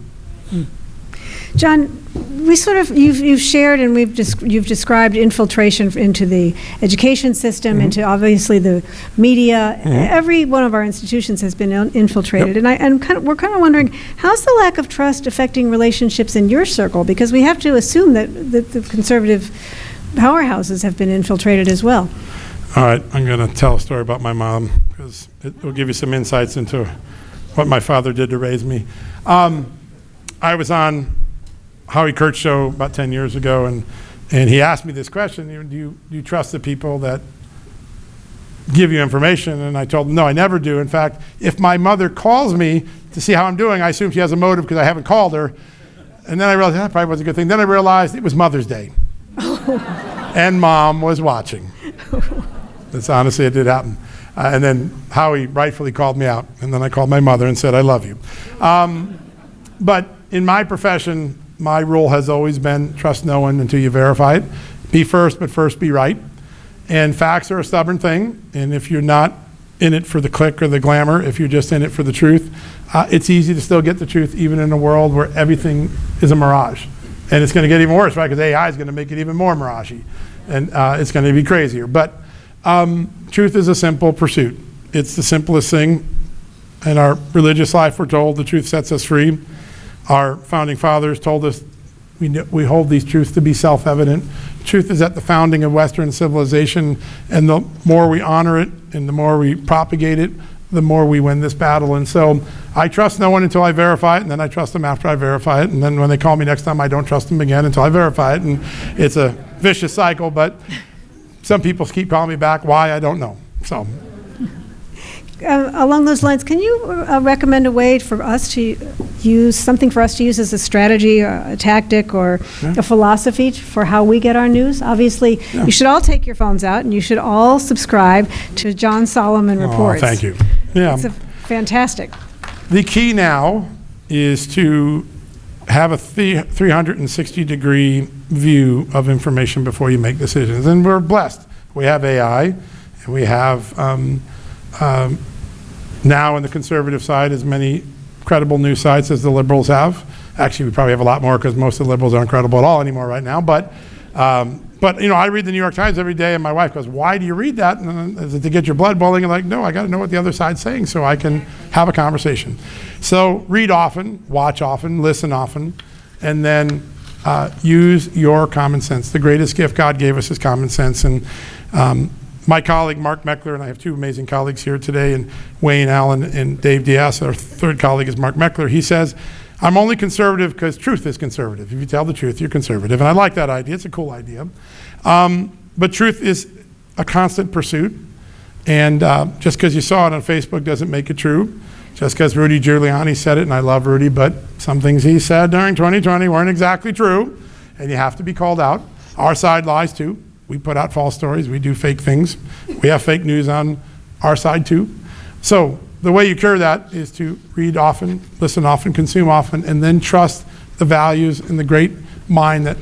John, you've shared and you've described infiltration into the education system, into obviously the media. Every one of our institutions has been infiltrated, and we're kind of wondering, how's the lack of trust affecting relationships in your circle? Because we have to assume that the conservative powerhouses have been infiltrated as well. All right, I'm going to tell a story about my mom because it will give you some insights into what my father did to raise me. I was on Howie Kurt's show about 10 years ago, and he asked me this question, do you trust the people that give you information? And I told him, no, I never do. In fact, if my mother calls me to see how I'm doing, I assume she has a motive because I haven't called her. And then I realized that probably wasn't a good thing. Then I realized it was Mother's Day. And Mom was watching. That's honestly, it did happen. And then Howie rightfully called me out. And then I called my mother and said, I love you. But in my profession, my rule has always been trust no one until you verify it. Be first, but first be right. And facts are a stubborn thing. And if you're not in it for the click or the glamour, if you're just in it for the truth, it's easy to still get the truth even in a world where everything is a mirage. And it's going to get even worse, right? Because AI is going to make it even more mirage-y. And it's going to be crazier. But truth is a simple pursuit. It's the simplest thing. In our religious life, we're told the truth sets us free. Our founding fathers told us we hold these truths to be self-evident. Truth is at the founding of Western civilization, and the more we honor it and the more we propagate it, the more we win this battle. And so I trust no one until I verify it, and then I trust them after I verify it, and then when they call me next time, I don't trust them again until I verify it. And it's a vicious cycle, but some people keep calling me back. Why? I don't know. So. Along those lines, can you recommend a way for us to use, something for us to use as a strategy, or a tactic, or a philosophy for how we get our news? Obviously, you should all take your phones out and you should all subscribe to John Solomon Reports. Thank you. Yeah. It's fantastic. The key now is to have a 360-degree view of information before you make decisions. And we're blessed. We have AI, and we have now on the conservative side as many credible news sites as the liberals have. Actually, we probably have a lot more because most of the liberals aren't credible at all anymore right now. But you know, I read the New York Times every day, and my wife goes, "Why do you read that? And is it to get your blood boiling?" I'm like, "No, I got to know what the other side's saying so I can have a conversation." So read often, watch often, listen often, and then use your common sense. The greatest gift God gave us is common sense. And my colleague, Mark Meckler, and I have two amazing colleagues here today, and Wayne Allen and Dave Diaz. Our third colleague is Mark Meckler. He says, I'm only conservative because truth is conservative. If you tell the truth, you're conservative. And I like that idea. It's a cool idea. But truth is a constant pursuit. And just because you saw it on Facebook doesn't make it true. Just because Rudy Giuliani said it, and I love Rudy, but some things he said during 2020 weren't exactly true, and you have to be called out. Our side lies too. We put out false stories. We do fake things. We have fake news on our side too. So the way you cure that is to read often, listen often, consume often, and then trust the values and the great mind that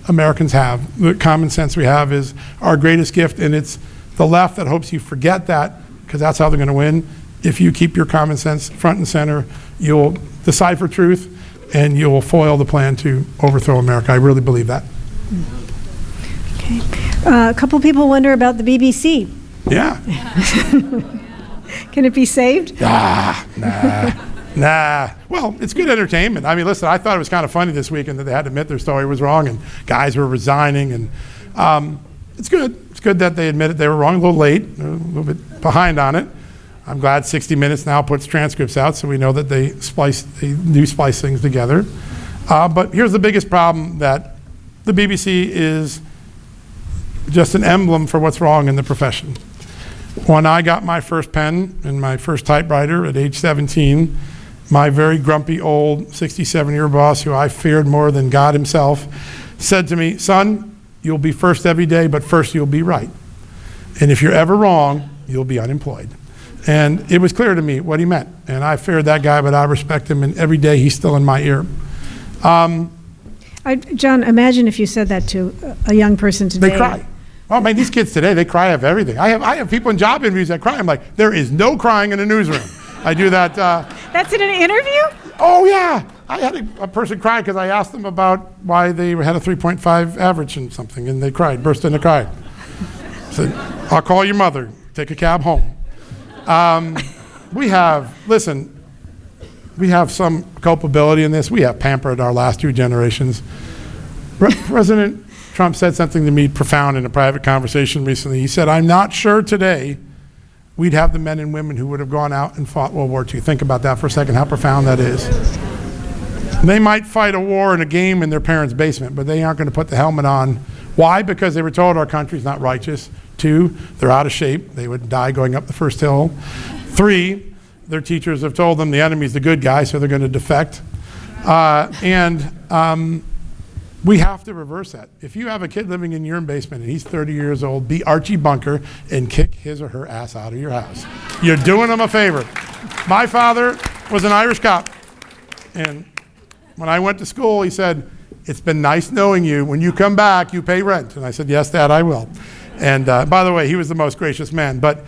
Americans have. The common sense we have is our greatest gift, and it's the left that hopes you forget that, because that's how they're going to win. If you keep your common sense front and center, you'll decipher truth and you'll foil the plan to overthrow America. I really believe that. Okay. A couple people wonder about the BBC. Yeah. Can it be saved? Nah. Well, it's good entertainment. I mean, listen, I thought it was kind of funny this weekend that they had to admit their story was wrong and guys were resigning. And it's good. It's good that they admitted they were wrong, a little late, a little bit behind on it. I'm glad 60 Minutes now puts transcripts out so we know that they do splice things together. But here's the biggest problem, that the BBC is just an emblem for what's wrong in the profession. When I got my first pen and my first typewriter at age 17, my very grumpy old 67-year boss, who I feared more than God himself, said to me, "Son, you'll be first every day, but first you'll be right. And if you're ever wrong, you'll be unemployed." And it was clear to me what he meant. And I feared that guy, but I respect him, and every day he's still in my ear. John, imagine if you said that to a young person today. They cry. Oh man, these kids today, they cry of everything. I have people in job interviews that cry. I'm like, there is no crying in a newsroom. I do that. That's in an interview? Oh yeah. I had a person cry because I asked them about why they had a 3.5 average in something, and they cried, burst into cry. I said, "I'll call your mother, take a cab home." We have some culpability in this. We have pampered our last two generations. President Trump said something to me profound in a private conversation recently. He said, "I'm not sure today we'd have the men and women who would have gone out and fought World War II." Think about that for a second, how profound that is. They might fight a war in a game in their parents' basement, but they aren't going to put the helmet on. Why? Because they were told our country's not righteous. 2, they're out of shape. They would die going up the first hill. 3, their teachers have told them the enemy's the good guy, so they're going to defect. We have to reverse that. If you have a kid living in your basement and he's 30 years old, be Archie Bunker and kick his or her ass out of your house. You're doing them a favor. My father was an Irish cop, and when I went to school, he said, "It's been nice knowing you. When you come back, you pay rent." And I said, "Yes, Dad, I will." And by the way, he was the most gracious man. But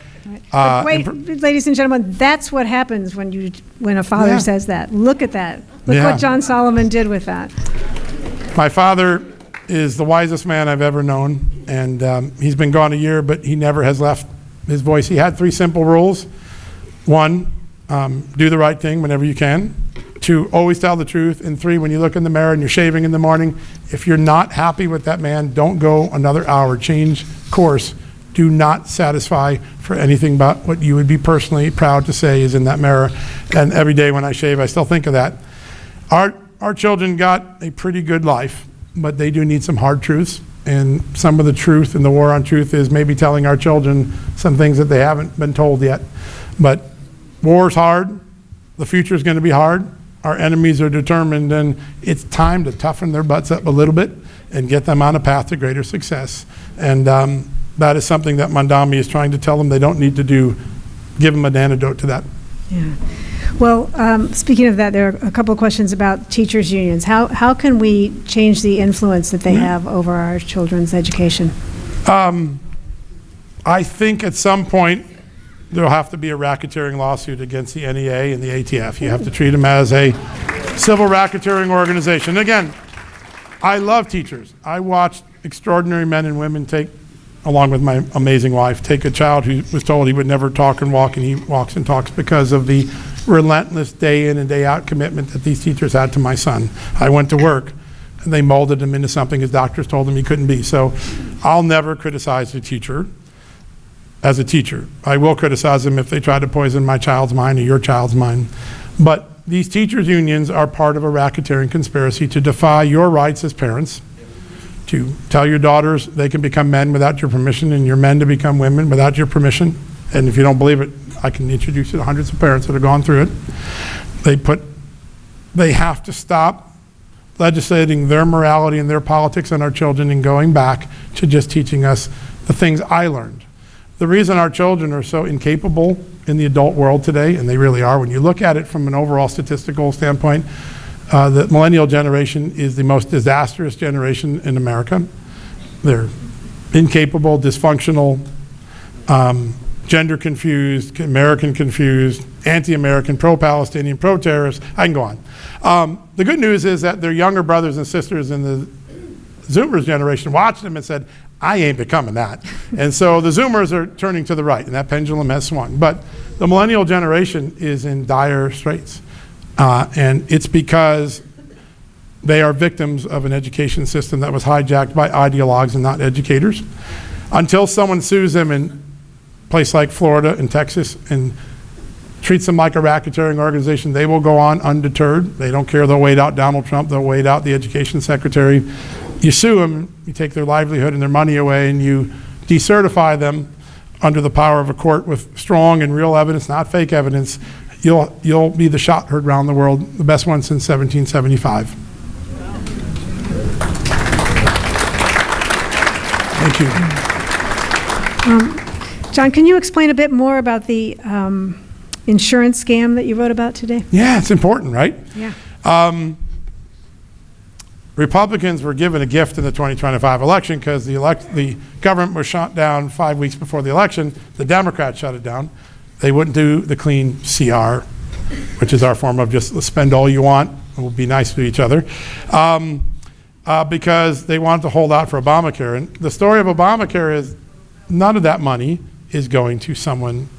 wait, ladies and gentlemen, that's what happens when a father says that. Look at that. Look what John Solomon did with that. My father is the wisest man I've ever known, and he's been gone a year, but he never has left his voice. He had 3 simple rules. 1, do the right thing whenever you can. 2, always tell the truth. And 3, when you look in the mirror and you're shaving in the morning, if you're not happy with that man, don't go another hour. Change course. Do not satisfy for anything but what you would be personally proud to say is in that mirror. And every day when I shave, I still think of that. Our children got a pretty good life, but they do need some hard truths. And some of the truth in the war on truth is maybe telling our children some things that they haven't been told yet. But war's hard. The future is going to be hard. Our enemies are determined, and it's time to toughen their butts up a little bit and get them on a path to greater success. And that is something that Mandami is trying to tell them they don't need to do. Give them an antidote to that. Yeah. Well, speaking of that, there are a couple of questions about teachers' unions. How can we change the influence that they have over our children's education? I think at some point there'll have to be a racketeering lawsuit against the NEA and the ATF. You have to treat them as a civil racketeering organization. Again, I love teachers. I watched extraordinary men and women along with my amazing wife, take a child who was told he would never talk and walk, and he walks and talks because of the relentless day in and day out commitment that these teachers had to my son. I went to work and they molded him into something his doctors told him he couldn't be. So I'll never criticize a teacher as a teacher. I will criticize them if they try to poison my child's mind or your child's mind. But these teachers' unions are part of a racketeering conspiracy to defy your rights as parents, to tell your daughters they can become men without your permission and your men to become women without your permission. And if you don't believe it, I can introduce you to hundreds of parents that have gone through it. They have to stop legislating their morality and their politics on our children and going back to just teaching us the things I learned. The reason our children are so incapable in the adult world today, and they really are, when you look at it from an overall statistical standpoint, the millennial generation is the most disastrous generation in America. They're incapable, dysfunctional, gender confused, American confused, anti-American, pro-Palestinian, pro-terrorist, I can go on. The good news is that their younger brothers and sisters in the Zoomers generation watched them and said, I ain't becoming that. And so the Zoomers are turning to the right, and that pendulum has swung. But the millennial generation is in dire straits. And it's because they are victims of an education system that was hijacked by ideologues and not educators. Until someone sues them in a place like Florida and Texas and treats them like a racketeering organization, they will go on undeterred. They don't care. They'll wait out Donald Trump. They'll wait out the education secretary. You sue them, you take their livelihood and their money away, and you decertify them under the power of a court with strong and real evidence, not fake evidence. You'll be the shot heard around the world, the best one since 1775. Thank you. John, can you explain a bit more about the insurance scam that you wrote about today? Yeah, it's important, right? Yeah. Republicans were given a gift in the 2025 election because the government was shut down 5 weeks before the election. The Democrats shut it down. They wouldn't do the clean CR, which is our form of just spend all you want, we'll be nice to each other, because they wanted to hold out for Obamacare. And the story of Obamacare is none of that money is going to someone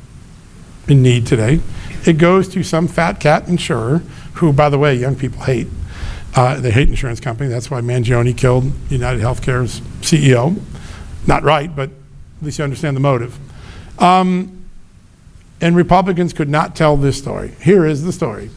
in need today. It goes to some fat cat insurer who, by the way, young people hate. They hate insurance companies. That's why Mangione killed United Healthcare's CEO. Not right, but at least you understand the motive. And Republicans could not tell this story. Here is the story.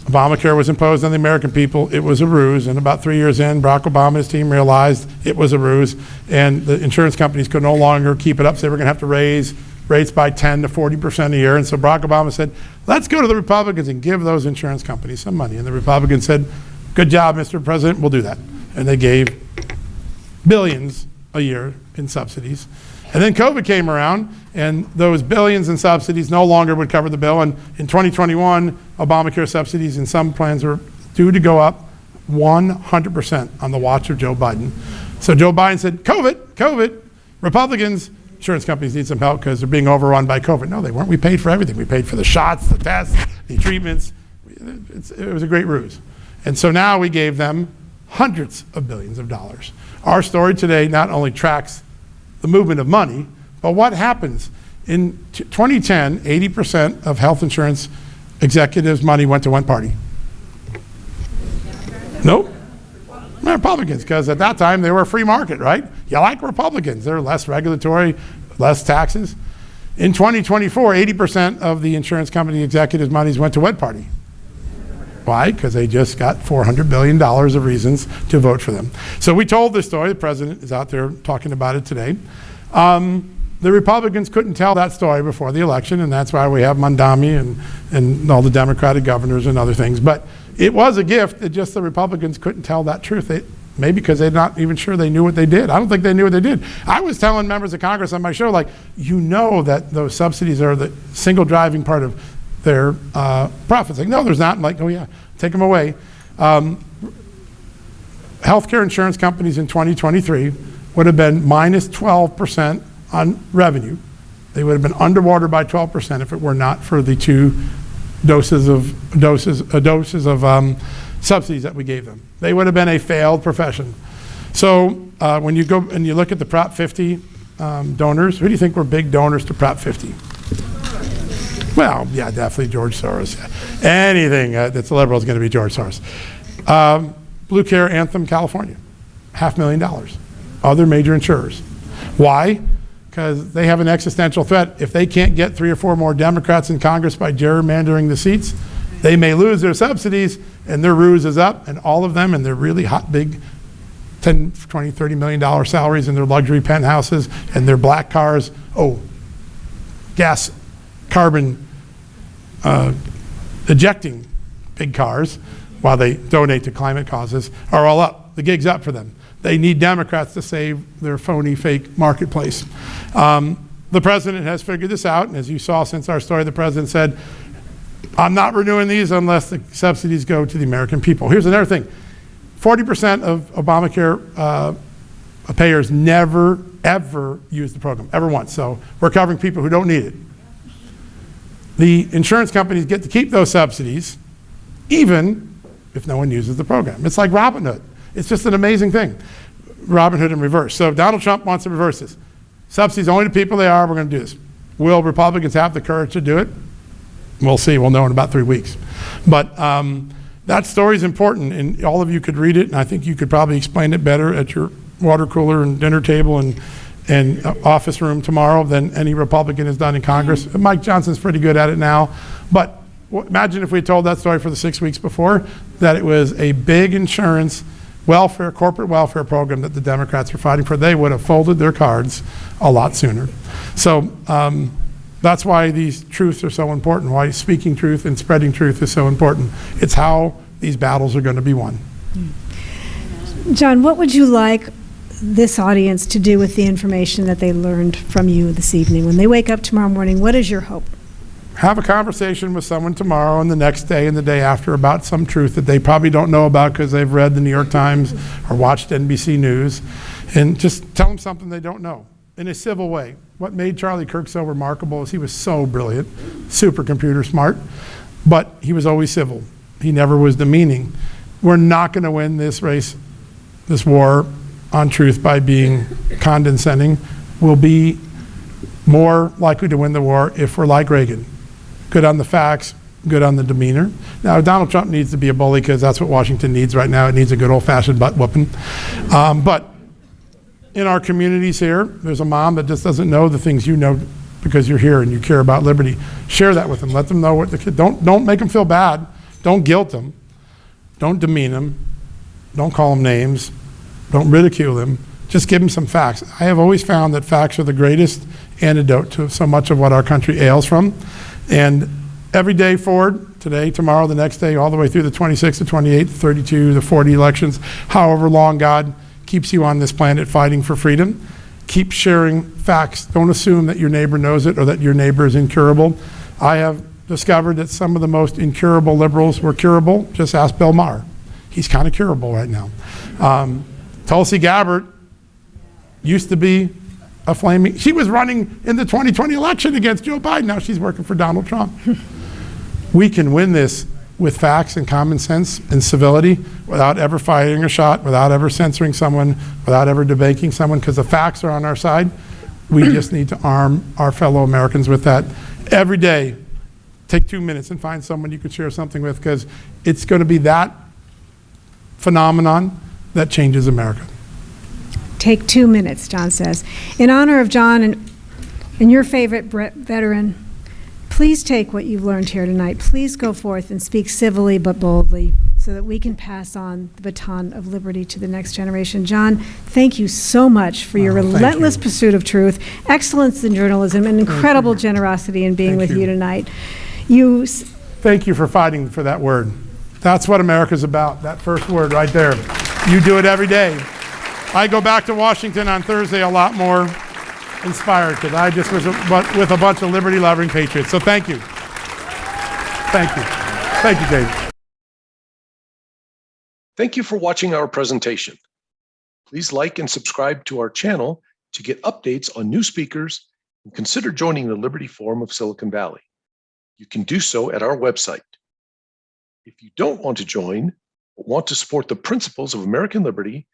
Obamacare was imposed on the American people. It was a ruse. And about 3 years in, Barack Obama and his team realized it was a ruse. And the insurance companies could no longer keep it up. So they were going to have to raise rates by 10 to 40% a year. And so Barack Obama said, let's go to the Republicans and give those insurance companies some money. And the Republicans said, good job, Mr. President, we'll do that. And they gave billions a year in subsidies. And then COVID came around, and those billions in subsidies no longer would cover the bill. And in 2021, Obamacare subsidies in some plans were due to go up 100% on the watch of Joe Biden. So Joe Biden said, COVID, Republicans, insurance companies need some help because they're being overrun by COVID. No, they weren't. We paid for everything. We paid for the shots, the tests, the treatments. It was a great ruse. And so now we gave them hundreds of billions of dollars. Our story today not only tracks the movement of money, but what happens. In 2010, 80% of health insurance executives' money went to one party. Nope. Republicans, because at that time they were a free market, right? You like Republicans. They're less regulatory, less taxes. In 2024, 80% of the insurance company executives' monies went to what party? Why? Because they just got $400 billion of reasons to vote for them. So we told this story. The president is out there talking about it today. The Republicans couldn't tell that story before the election, and that's why we have Mondami and all the Democratic governors and other things. But it was a gift that just the Republicans couldn't tell that truth. Maybe because they're not even sure they knew what they did. I don't think they knew what they did. I was telling members of Congress on my show, like, you know that those subsidies are the single driving part of their profits. Like, no, there's not. I'm like, oh yeah, take them away. Healthcare insurance companies in 2023 would have been minus 12% on revenue. They would have been underwater by 12% if it were not for the two doses of subsidies that we gave them. They would have been a failed profession. So when you go and you look at the Prop 50 donors, who do you think were big donors to Prop 50? Well, yeah, definitely George Soros. Anything that's a liberal is going to be George Soros. Blue Care Anthem, California, $500,000. Other major insurers. Why? Because they have an existential threat. If they can't get 3 or 4 more Democrats in Congress by gerrymandering the seats, They may lose their subsidies and their ruse is up, and all of them and their really hot, big 10, 20, $30 million salaries in their luxury penthouses and their black cars, gas, carbon ejecting big cars while they donate to climate causes are all up. The gig's up for them. They need Democrats to save their phony, fake marketplace. The president has figured this out, and as you saw since our story, the president said, I'm not renewing these unless the subsidies go to the American people. Here's another thing. 40% of Obamacare payers never, ever use the program, ever once. So we're covering people who don't need it. The insurance companies get to keep those subsidies, even if no one uses the program. It's like Robin Hood. It's just an amazing thing. Robin Hood in reverse. So Donald Trump wants to reverse this. Subsidies only to people they are, we're going to do this. Will Republicans have the courage to do it? We'll see. We'll know in about 3 weeks. But that story is important, and all of you could read it, and I think you could probably explain it better at your water cooler and dinner table and office room tomorrow than any Republican has done in Congress. Mike Johnson's pretty good at it now. But imagine if we had told that story for the 6 weeks before, that it was a big insurance welfare, corporate welfare program that the Democrats were fighting for. They would have folded their cards a lot sooner. So that's why these truths are so important, why speaking truth and spreading truth is so important. It's how these battles are going to be won. John, what would you like this audience to do with the information that they learned from you this evening? When they wake up tomorrow morning, what is your hope? Have a conversation with someone tomorrow and the next day and the day after about some truth that they probably don't know about because they've read the New York Times or watched NBC News, and just tell them something they don't know in a civil way. What made Charlie Kirk so remarkable is he was so brilliant, supercomputer smart, but he was always civil. He never was demeaning. We're not going to win this race, this war on truth by being condescending. We'll be more likely to win the war if we're like Reagan. Good on the facts, good on the demeanor. Now, Donald Trump needs to be a bully because that's what Washington needs right now. It needs a good old-fashioned butt whooping. But in our communities here, there's a mom that just doesn't know the things you know because you're here and you care about liberty. Share that with them. Let them know what the kid, don't make them feel bad. Don't guilt them. Don't demean them. Don't call them names. Don't ridicule them. Just give them some facts. I have always found that facts are the greatest antidote to so much of what our country ails from. And every day forward, today, tomorrow, the next day, all the way through the 26th, the 28th, the 32, the 40 elections, however long God keeps you on this planet fighting for freedom, keep sharing facts. Don't assume that your neighbor knows it or that your neighbor is incurable. I have discovered that some of the most incurable liberals were curable. Just ask Bill Maher. He's kind of curable right now. Tulsi Gabbard used to be a flaming, she was running in the 2020 election against Joe Biden. Now she's working for Donald Trump. We can win this with facts and common sense and civility without ever firing a shot, without ever censoring someone, without ever debating someone, because the facts are on our side. We just need to arm our fellow Americans with that. Every day, take 2 minutes and find someone you could share something with, because it's going to be that phenomenon that changes America. Take 2 minutes, John says. In honor of John and your favorite veteran, please take what you've learned here tonight. Please go forth and speak civilly but boldly so that we can pass on the baton of liberty to the next generation. John, thank you so much for your relentless pursuit of truth, excellence in journalism, and incredible generosity in being with you tonight. Thank you for fighting for that word. That's what America's about, that first word right there. You do it every day. I go back to Washington on Thursday a lot more inspired because I just was with a bunch of liberty-loving patriots. So thank you. Thank you. Thank you, Dave. Thank you for watching our presentation. Please like and subscribe to our channel to get updates on new speakers and consider joining the Liberty Forum of Silicon Valley. You can do so at our website. If you don't want to join, but want to support the principles of American liberty,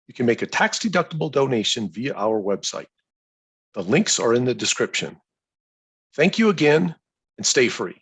you can make a tax-deductible donation via our website. The links are in the description. Thank you again, and stay free.